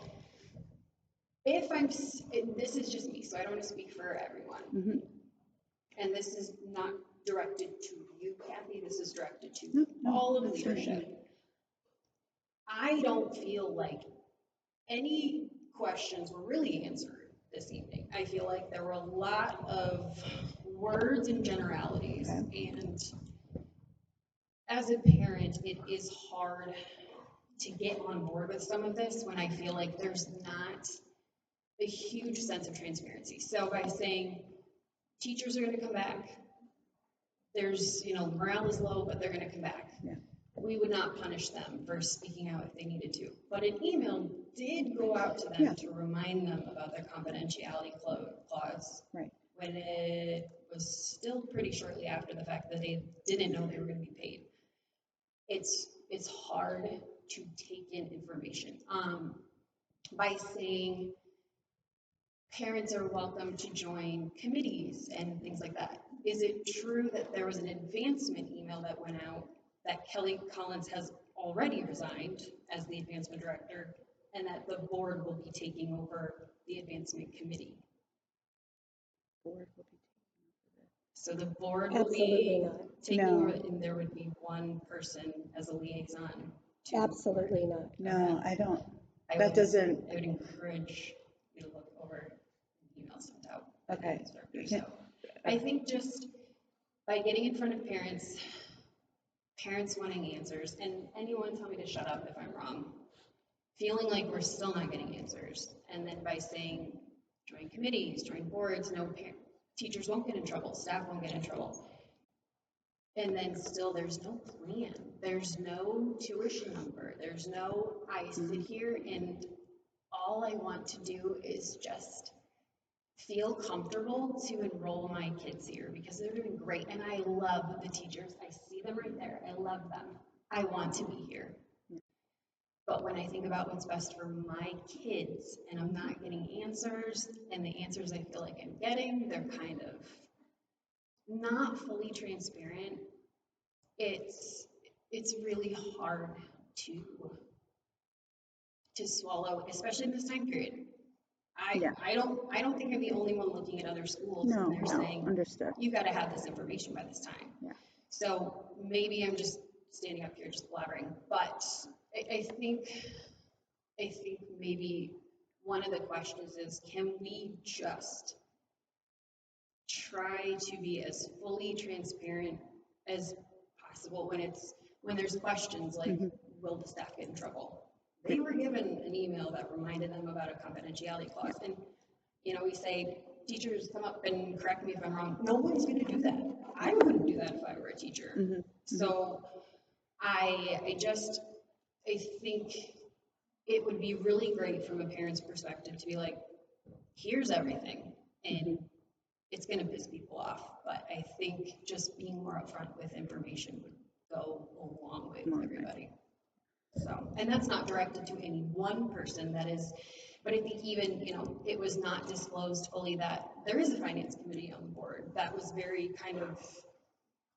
this is just me, so I don't want to speak for everyone. And this is not directed to you, Kathy, this is directed to all of leadership. I don't feel like any questions were really answered this evening. I feel like there were a lot of words and generalities, and as a parent, it is hard to get on board with some of this when I feel like there's not a huge sense of transparency. So by saying teachers are going to come back, there's, morale is low, but they're going to come back. Yeah. We would not punish them for speaking out if they needed to. But an email did go out to them to remind them about their confidentiality clause. Right. When it was still pretty shortly after the fact that they didn't know they were going to be paid. It's hard to take in information. By saying parents are welcome to join committees and things like that. Is it true that there was an advancement email that went out that Kelly Collins has already resigned as the advancement director and that the board will be taking over the advancement committee? So the board will be taking over and there would be one person as a liaison. Absolutely not. No, I don't. I would encourage you to look over an email sent out. Okay. So I think just by getting in front of parents, parents wanting answers, and anyone tell me to shut up if I'm wrong, feeling like we're still not getting answers, and then by saying join committees, join boards, teachers won't get in trouble, staff won't get in trouble. And then still there's no plan, there's no tuition number, there's no, I sit here and all I want to do is just feel comfortable to enroll my kids here because they're doing great and I love the teachers. I see them right there. I love them. I want to be here. But when I think about what's best for my kids and I'm not getting answers and the answers I feel like I'm getting, they're kind of not fully transparent. It's really hard to swallow, especially in this time period. I don't think I'm the only one looking at other schools and they're saying, understood. you got to have this information by this time. Yeah. So maybe I'm just standing up here just blabbering, but I think maybe one of the questions is, can we just try to be as fully transparent as possible when there's questions like, will the staff get in trouble? They were given an email that reminded them about a confidentiality clause. And, we say, teachers come up and correct me if I'm wrong. No one's going to do that. I wouldn't do that if I were a teacher. So I think it would be really great from a parent's perspective to be like, here's everything. And it's going to piss people off. But I think just being more upfront with information would go a long way with everybody. So, and that's not directed to any one person, but I think even, it was not disclosed fully that there is a finance committee on the board. That was very kind of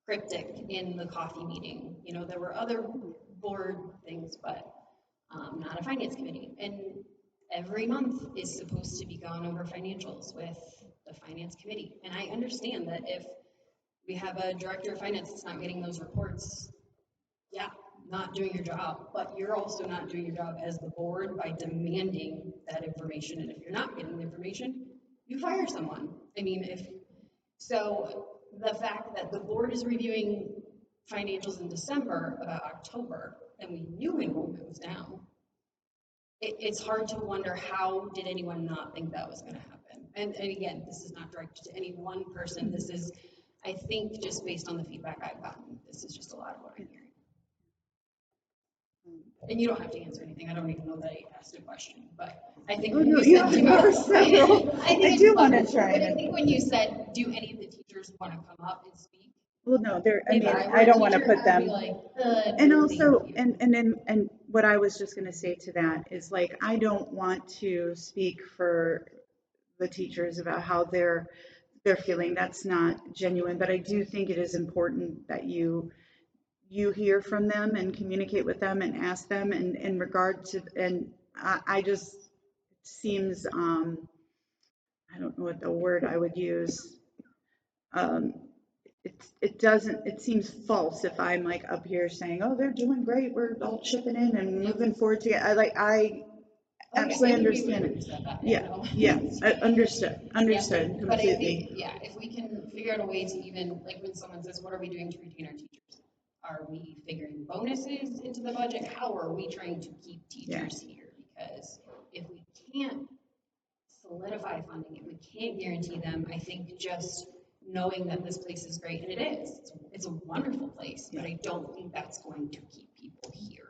cryptic in the coffee meeting. There were other board things, but not a finance committee. And every month is supposed to be gone over financials with the finance committee. And I understand that if we have a director of finance that's not getting those reports, not doing your job, but you're also not doing your job as the board by demanding that information. And if you're not getting the information, you fire someone. So the fact that the board is reviewing financials in December about October, and we knew enrollment was down, it's hard to wonder how did anyone not think that was going to happen. And again, this is not directed to any one person. This is, I think, just based on the feedback I've gotten, this is just a lot of what I'm hearing. And you don't have to answer anything. I don't even know that I asked a question, but I think when you said, I do want to try. But I think when you said, do any of the teachers want to come up and speak? Well, no, I don't want to put them. And also, and what I was just going to say to that is like, I don't want to speak for the teachers about how they're feeling. That's not genuine, but I do think it is important that you hear from them and communicate with them and ask them in regard to, and I just seems, I don't know what the word I would use. It seems false if I'm like up here saying, oh, they're doing great. We're all chipping in and moving forward together. I absolutely understand it. Understood completely. But I think, if we can figure out a way to even, like when someone says, what are we doing to retain our teachers? Are we figuring bonuses into the budget? How are we trying to keep teachers here? Because if we can't solidify funding, if we can't guarantee them, I think just knowing that this place is great, and it is, it's a wonderful place, but I don't think that's going to keep people here.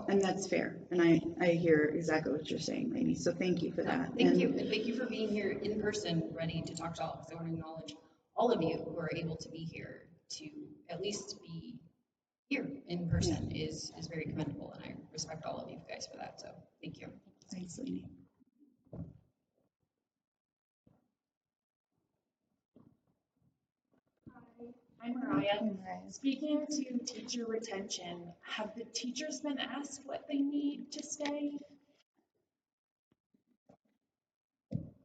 And that's fair. And I hear exactly what you're saying, Lainey. So thank you for that. Thank you. And thank you for being here in person, ready to talk to all of us. I want to acknowledge all of you who are able to be here to at least be here in person is very commendable, and I respect all of you guys for that. So thank you. Thanks, Lainey. Hi, Mariah. Speaking to teacher retention, have the teachers been asked what they need to stay?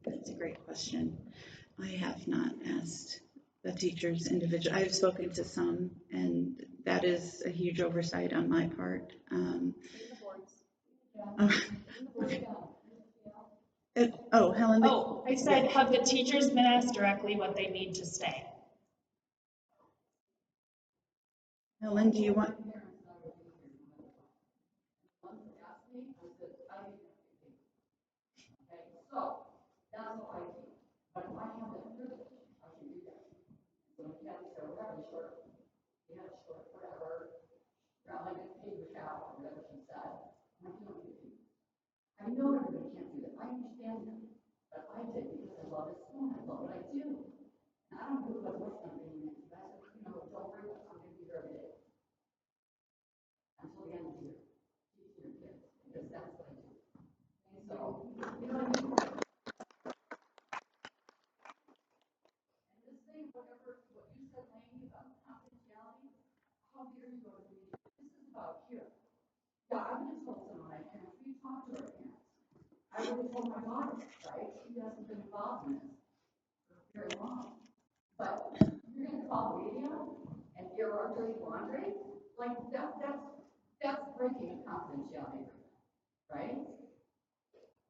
That's a great question. I have not asked the teachers individually. I've spoken to some, and that is a huge oversight on my part. Okay. Helen. Oh, I said, have the teachers been asked directly what they need to stay? Helen, do you want? So, that's what I do. But if I have that privilege, I can do that. So if you have to say, whatever, short, whatever, rather than pay the cow, whatever she said, I can't do it. I know everybody can't do that. I understand that. But I did because I love this school and I love what I do. And I don't do it with what's not being next. I said, don't worry about it. I'm going to be there every day. Until the end of the year. Teach your kids. Because that's what I do. And so, you know what I mean? Whatever, what you said, Laney, about confidentiality, how dare you go to the meeting? This is about here. Yeah, I would have told some of my parents, we talked to our parents. I would have told my daughter, right? She hasn't been involved in this for very long. But you're going to call the media and air our dirty laundry? Like, that's breaking a confidentiality agreement, right?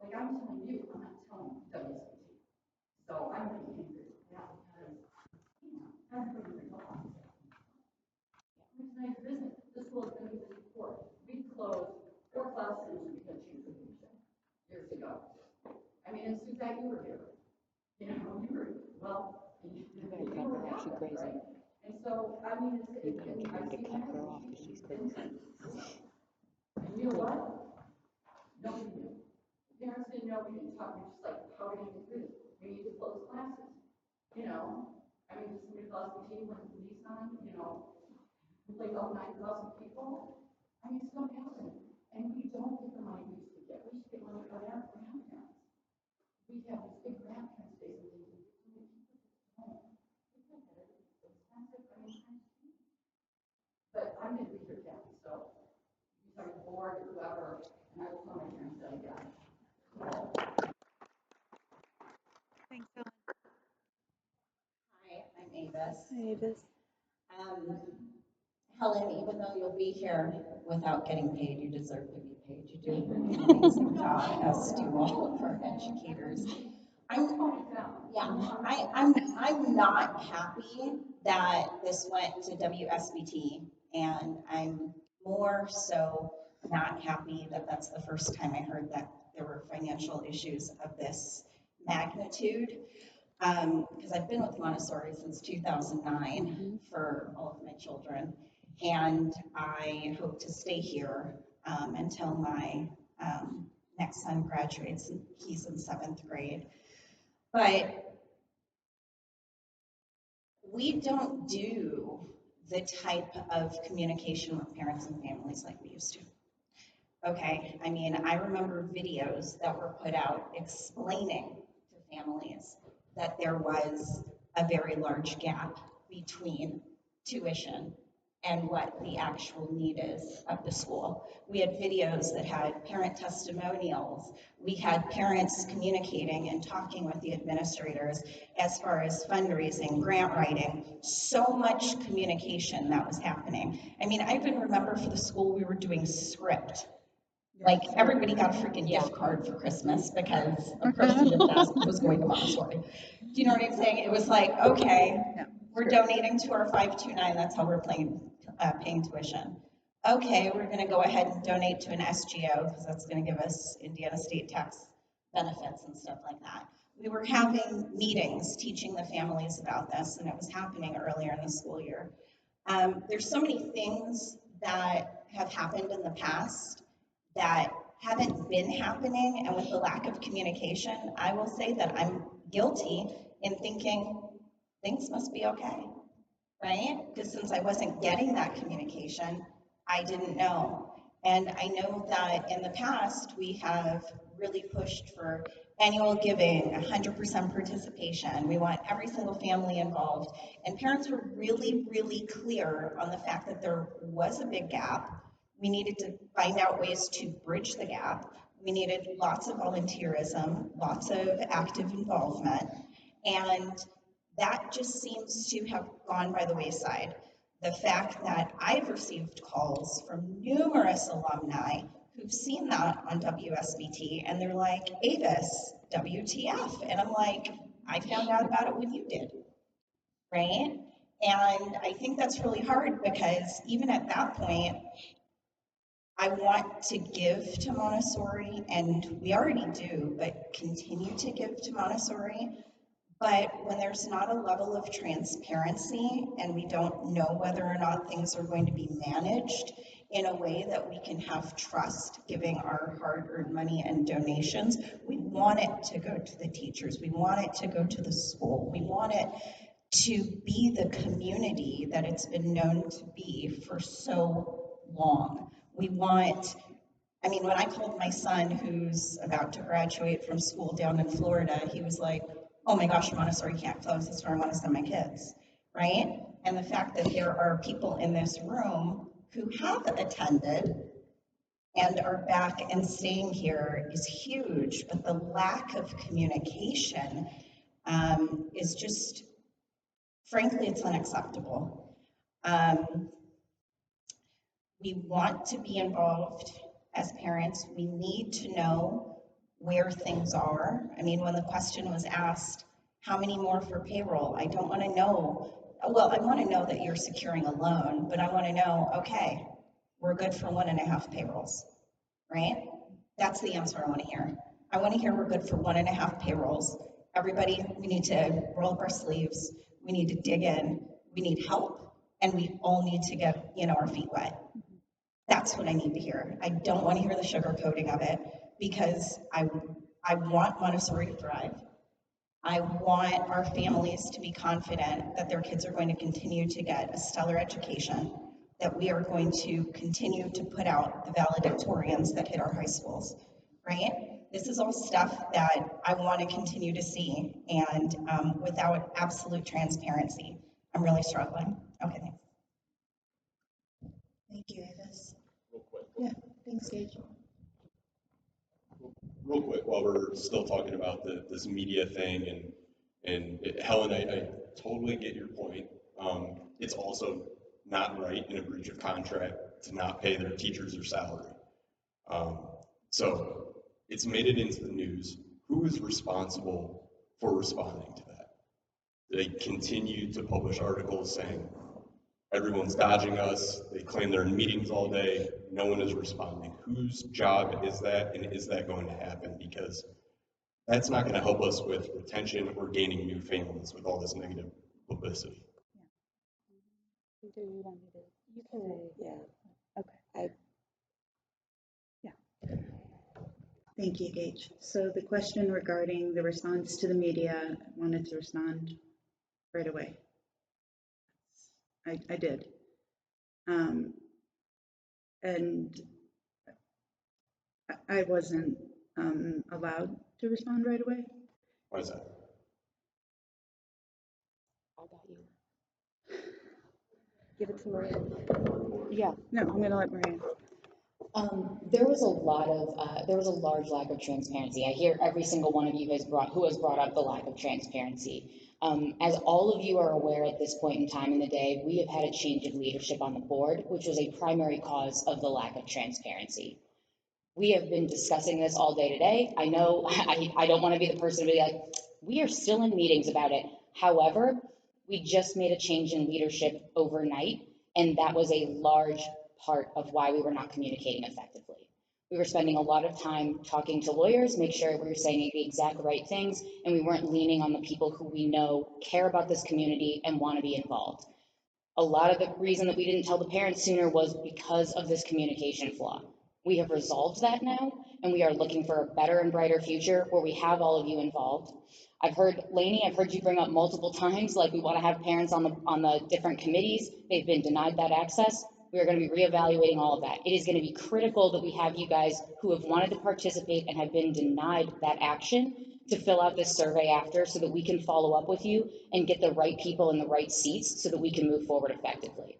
Like, I'm telling you, I'm not telling WSBT. So I'm going to be angry with that because everybody knows. It's not your business. This school has been in this before. We closed 4 classrooms because you couldn't years ago. I mean, and Suzette, you were here. You know, you were, well, you were out there, right? And so, I mean, I see that. And you know what? Nobody knew. Parents didn't know. We didn't talk. We just like, how are we going to do this? We need to close classes. You know, I mean, somebody lost the team when Nissan, like all 9,000 people. I mean, it's going to happen. And we don't get the money we used to get. We used to get money from our grandparents. We have these big grandparents days and things. But I'm going to be here, Kathy, so you start the board or whoever, and I will tell my parents that I got it. Thanks, Helen. Hi, I'm Avis. Hi, Avis. Helen, even though you'll be here without getting paid, you deserve to be paid. You do an amazing job, as do all of our educators. I'm not happy that this went to WSBT, and I'm more so not happy that that's the first time I heard that there were financial issues of this magnitude. Because I've been with Montessori since 2009 for all of my children, and I hope to stay here until my next son graduates. He's in 7th grade. But we don't do the type of communication with parents and families like we used to. Okay, I mean, I remember videos that were put out explaining to families that there was a very large gap between tuition and what the actual need is of the school. We had videos that had parent testimonials. We had parents communicating and talking with the administrators as far as fundraising, grant writing, so much communication that was happening. I mean, I even remember for the school we were doing script. Like, everybody got a freaking gift card for Christmas because a person was going to Montessori. Do you know what I'm saying? It was like, okay, we're donating to our 529, that's how we're paying tuition. Okay, we're gonna go ahead and donate to an SGO because that's gonna give us Indiana state tax benefits and stuff like that. We were having meetings teaching the families about this, and it was happening earlier in the school year. There's so many things that have happened in the past that haven't been happening, and with the lack of communication, I will say that I'm guilty in thinking things must be okay, right? Because since I wasn't getting that communication, I didn't know. And I know that in the past, we have really pushed for annual giving, 100% participation. We want every single family involved. And parents were really, really clear on the fact that there was a big gap. We needed to find out ways to bridge the gap. We needed lots of volunteerism, lots of active involvement, and that just seems to have gone by the wayside. The fact that I've received calls from numerous alumni who've seen that on WSBT and they're like, Avis, WTF? And I'm like, I found out about it when you did, right? And I think that's really hard because even at that point, I want to give to Montessori, and we already do, but continue to give to Montessori. But when there's not a level of transparency and we don't know whether or not things are going to be managed in a way that we can have trust giving our hard-earned money and donations, we want it to go to the teachers. We want it to go to the school. We want it to be the community that it's been known to be for so long. We want, I mean, when I called my son who's about to graduate from school down in Florida, he was like, oh my gosh, Montessori can't close, that's where I want to send my kids, right? And the fact that there are people in this room who have attended and are back and staying here is huge, but the lack of communication is just, frankly, it's unacceptable. We want to be involved as parents. We need to know where things are. I mean, when the question was asked, how many more for payroll? I don't want to know. Well, I want to know that you're securing a loan, but I want to know, okay, we're good for 1.5 payrolls, right? That's the answer I want to hear. I want to hear we're good for 1.5 payrolls. Everybody, we need to roll up our sleeves. We need to dig in. We need help, and we all need to get, our feet wet. That's what I need to hear. I don't want to hear the sugarcoating of it because I want Montessori to thrive. I want our families to be confident that their kids are going to continue to get a stellar education, that we are going to continue to put out the valedictorians that hit our high schools, right? This is all stuff that I want to continue to see, and without absolute transparency, I'm really struggling. Okay, thanks. Thank you, Avis. Real quick. Yeah, thanks, Gage. Real quick, while we're still talking about this media thing, Helen, I totally get your point. It's also not right in a breach of contract to not pay their teachers their salary. So it's made it into the news. Who is responsible for responding to that? They continue to publish articles saying, everyone's dodging us. They claim they're in meetings all day. No one is responding. Whose job is that, and is that going to happen? Because that's not going to help us with retention or gaining new families with all this negative publicity. Do you want me to? You can. Yeah. Okay. Yeah. Thank you, Gage. So the question regarding the response to the media, I wanted to respond right away. I did. And I wasn't allowed to respond right away. Why is that? I got you. Give it to Maria. Yeah, no, I'm gonna let Maria. There was a large lack of transparency. I hear every single one of you who has brought up the lack of transparency. As all of you are aware at this point in time in the day, we have had a change of leadership on the board, which was a primary cause of the lack of transparency. We have been discussing this all day today. I know I don't want to be the person to be like, we are still in meetings about it. However, we just made a change in leadership overnight, and that was a large part of why we were not communicating effectively. We were spending a lot of time talking to lawyers, make sure we were saying the exact right things, and we weren't leaning on the people who we know care about this community and want to be involved. A lot of the reason that we didn't tell the parents sooner was because of this communication flaw. We have resolved that now, and we are looking for a better and brighter future where we have all of you involved. I've heard, Lainey, I've heard you bring up multiple times, like we want to have parents on the different committees. They've been denied that access. We are going to be reevaluating all of that. It is going to be critical that we have you guys who have wanted to participate and have been denied that action to fill out this survey after so that we can follow up with you and get the right people in the right seats so that we can move forward effectively.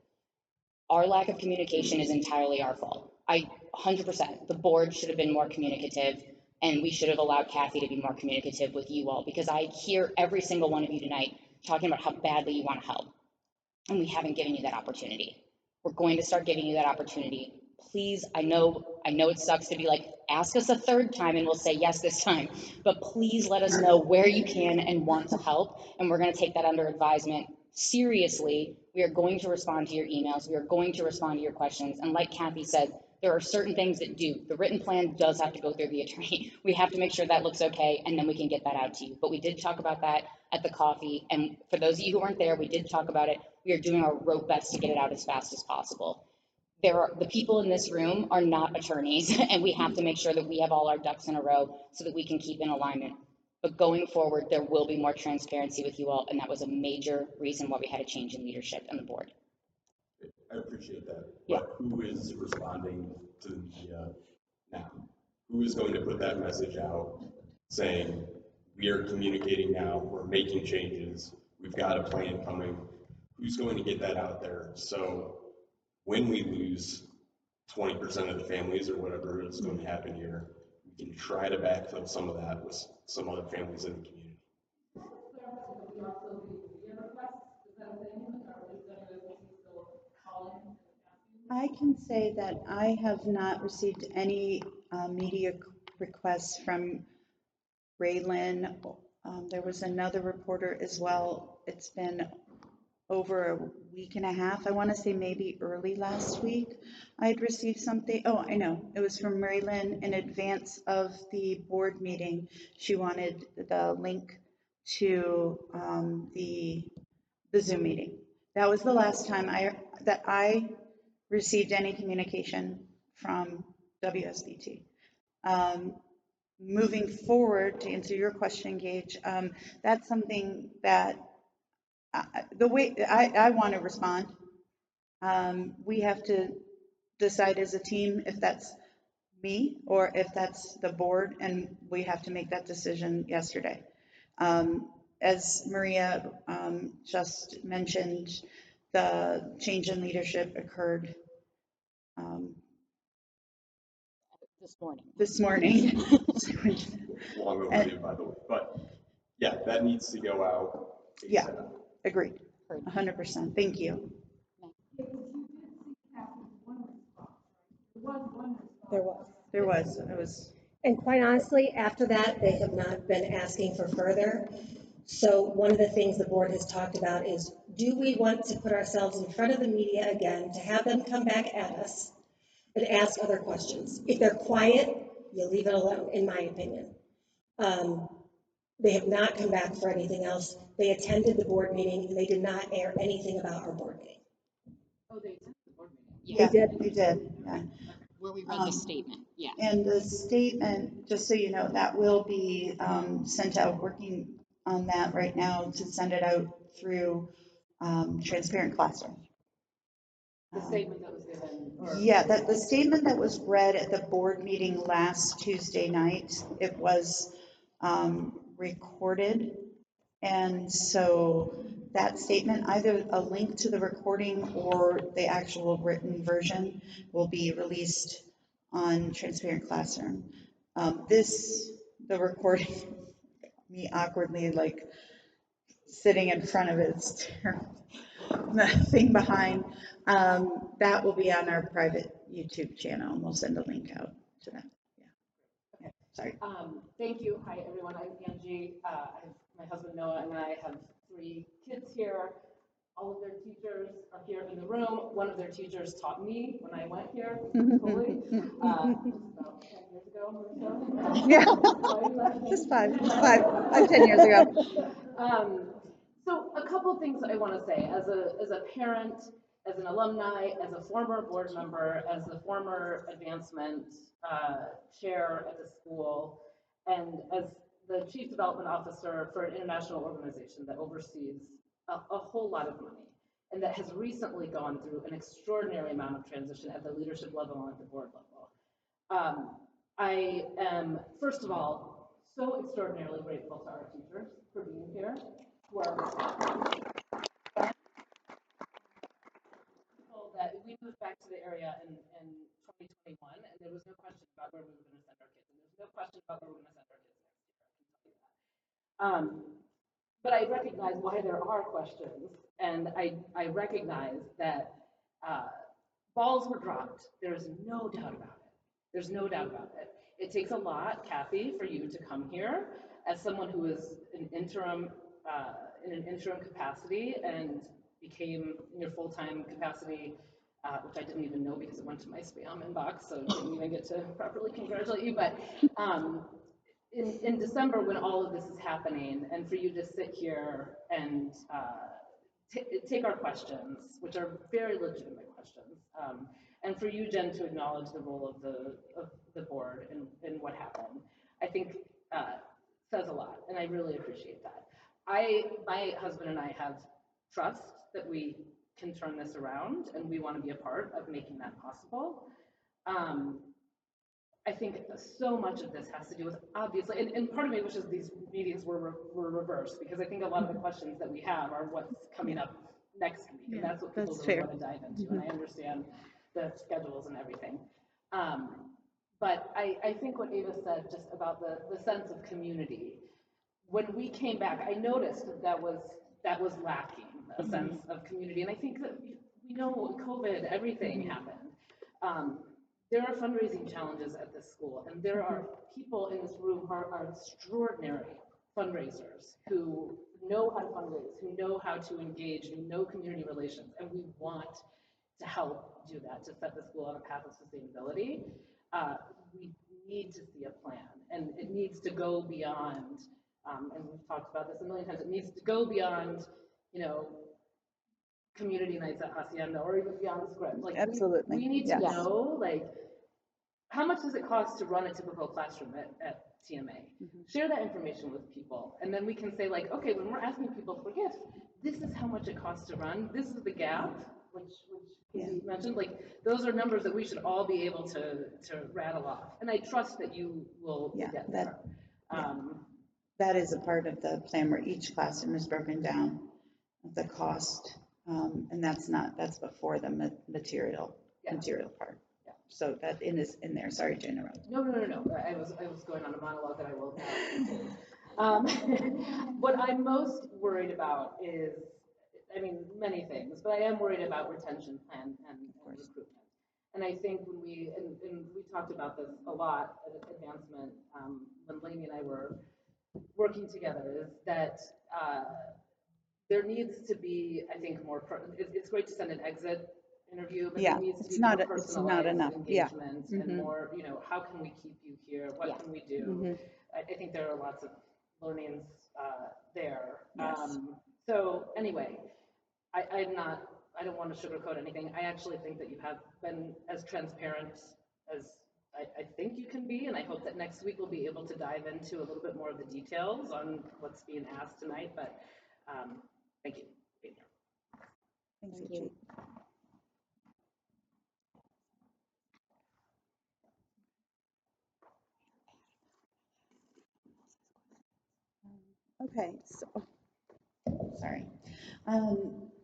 Our lack of communication is entirely our fault. 100%, the board should have been more communicative, and we should have allowed Kathy to be more communicative with you all, because I hear every single one of you tonight talking about how badly you want to help, and we haven't given you that opportunity. We're going to start giving you that opportunity please, I know it sucks to be like, ask us a third time and we'll say yes this time, but please let us know where you can and want to help, and we're going to take that under advisement seriously. We are going to respond to your emails. We are going to respond to your questions. And like Kathy said, there are certain things that the written plan does have to go through the attorney. We have to make sure that looks okay, and then we can get that out to you. But we did talk about that at the coffee. And for those of you who weren't there, we did talk about it. We are doing our rote best to get it out as fast as possible. The people in this room are not attorneys, and we have to make sure that we have all our ducks in a row so that we can keep in alignment. But going forward, there will be more transparency with you all, and that was a major reason why we had a change in leadership on the board. I appreciate that. Yeah. But who is responding to the media now? Who is going to put that message out saying, we are communicating now, we're making changes, we've got a plan coming? Who's going to get that out there? So when we lose 20% of the families or whatever is going to happen here, we can try to backfill some of that with some other families in the community. I can say that I have not received any media requests from Raylan. There was another reporter as well. It's been over a week and a half. I want to say maybe early last week I had received something. Oh, I know. It was from Raylan in advance of the board meeting. She wanted the link to the Zoom meeting. That was the last time I received any communication from WSBT. Moving forward, to answer your question, Gage, that's something that the way I want to respond, we have to decide as a team if that's me or if that's the board, and we have to make that decision yesterday. As Maria just mentioned, the change in leadership occurred this morning. Long overdue, by the way. But yeah, that needs to go out. Yeah, agreed. 100%. Thank you. There was. It was. And quite honestly, after that, they have not been asking for further. So one of the things the board has talked about is, do we want to put ourselves in front of the media again to have them come back at us and ask other questions? If they're quiet, you leave it alone, in my opinion. They have not come back for anything else. They attended the board meeting and they did not air anything about our board meeting. Oh, they attended the board meeting? Yeah, they did. Yeah. Where we read the statement, yeah. And the statement, just so you know, that will be sent out, working on that right now to send it out through Transparent Classroom. The statement that was given? Yeah, the statement that was read at the board meeting last Tuesday night, it was recorded. And so that statement, either a link to the recording or the actual written version, will be released on Transparent Classroom. The recording, me awkwardly like sitting in front of it, it's terrible. The thing behind, that will be on our private YouTube channel, and we'll send a link out to that. Yeah. Sorry. Thank you. Hi, everyone. I'm Angie. My husband Noah and I have 3 kids here. All of their teachers are here in the room. One of their teachers taught me when I went here, totally, about 10 years ago or so. Yeah, just 5, 10 years ago. So a couple things I want to say as a parent, as an alumni, as a former board member, as the former advancement chair at the school, and as the chief development officer for an international organization that oversees a whole lot of money, and that has recently gone through an extraordinary amount of transition at the leadership level and at the board level. I am, first of all, so extraordinarily grateful to our teachers for being here, who are that we moved back to the area in 2021, and there was no question about where we were going to send our kids, and there's no question about where we're going to send our kids next year. I can tell you that. But I recognize why there are questions, and I recognize that balls were dropped. There's no doubt about it. There's no doubt about it. It takes a lot, Kathy, for you to come here as someone who is an interim, in an interim capacity and became in your full-time capacity, which I didn't even know because it went to my spam inbox, so I didn't even get to properly congratulate you. But in December, when all of this is happening, and for you to sit here and take our questions, which are very legitimate questions, and for you, Jen, to acknowledge the role of the board and what happened, I think says a lot, and I really appreciate that. My husband and I have trust that we can turn this around, and we want to be a part of making that possible. I think so much of this has to do with, obviously, and part of me wishes these meetings were reversed, because I think a lot of the questions that we have are what's coming up next week, and that's what people really want to dive into, and I understand the schedules and everything. But I think what Ava said just about the sense of community, when we came back, I noticed that was lacking, a sense of community, and I think that we know COVID, everything happened. There are fundraising challenges at this school, and there are people in this room who are extraordinary fundraisers who know how to fundraise, who know how to engage, who know community relations, and we want to help do that, to set the school on a path of sustainability. We need to see a plan, and it needs to go beyond, and we've talked about this a million times, it needs to go beyond, community nights at Hacienda, or even beyond script. Like, absolutely. We need to know, like, how much does it cost to run a typical classroom at TMA? Share that information with people, and then we can say, like, okay, when we're asking people for gifts, this is how much it costs to run, this is the gap, which you mentioned, like, those are numbers that we should all be able to rattle off, and I trust that you will get there. That is a part of the plan where each classroom is broken down, the cost, and that's before the material part. So that is in there. Sorry to interrupt. No. I was going on a monologue that I will now continue. What I'm most worried about is, many things, but I am worried about retention plan and recruitment. And I think when we talked about this a lot at Advancement, when Lainey and I were working together, is that there needs to be, I think, more, it's great to send an exit interview, but there needs to be more personalized engagement and more, how can we keep you here? What can we do? I think there are lots of learnings there. So anyway, I don't want to sugarcoat anything. I actually think that you have been as transparent as I think you can be, and I hope that next week we'll be able to dive into a little bit more of the details on what's being asked tonight, but thank you for being here. Thank you. Okay, so, sorry.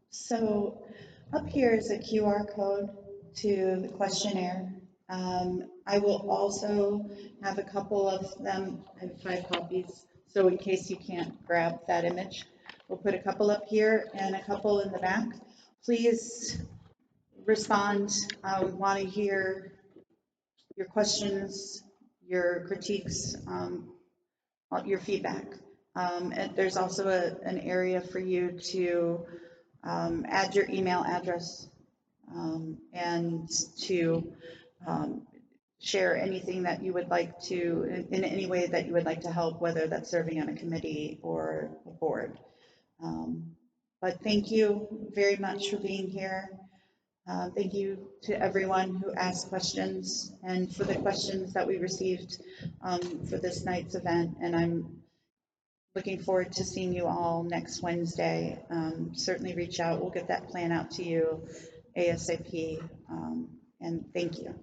So up here is a QR code to the questionnaire. I will also have a couple of them, I have 5 copies, so in case you can't grab that image, we'll put a couple up here and a couple in the back. Please respond. We want to hear your questions, your critiques, your feedback. And there's also an area for you to add your email address and to share anything that you would like to, in any way that you would like to help, whether that's serving on a committee or a board. But thank you very much for being here. Thank you to everyone who asked questions and for the questions that we received for this night's event. And I'm looking forward to seeing you all next Wednesday. Certainly reach out. We'll get that plan out to you ASAP. And thank you.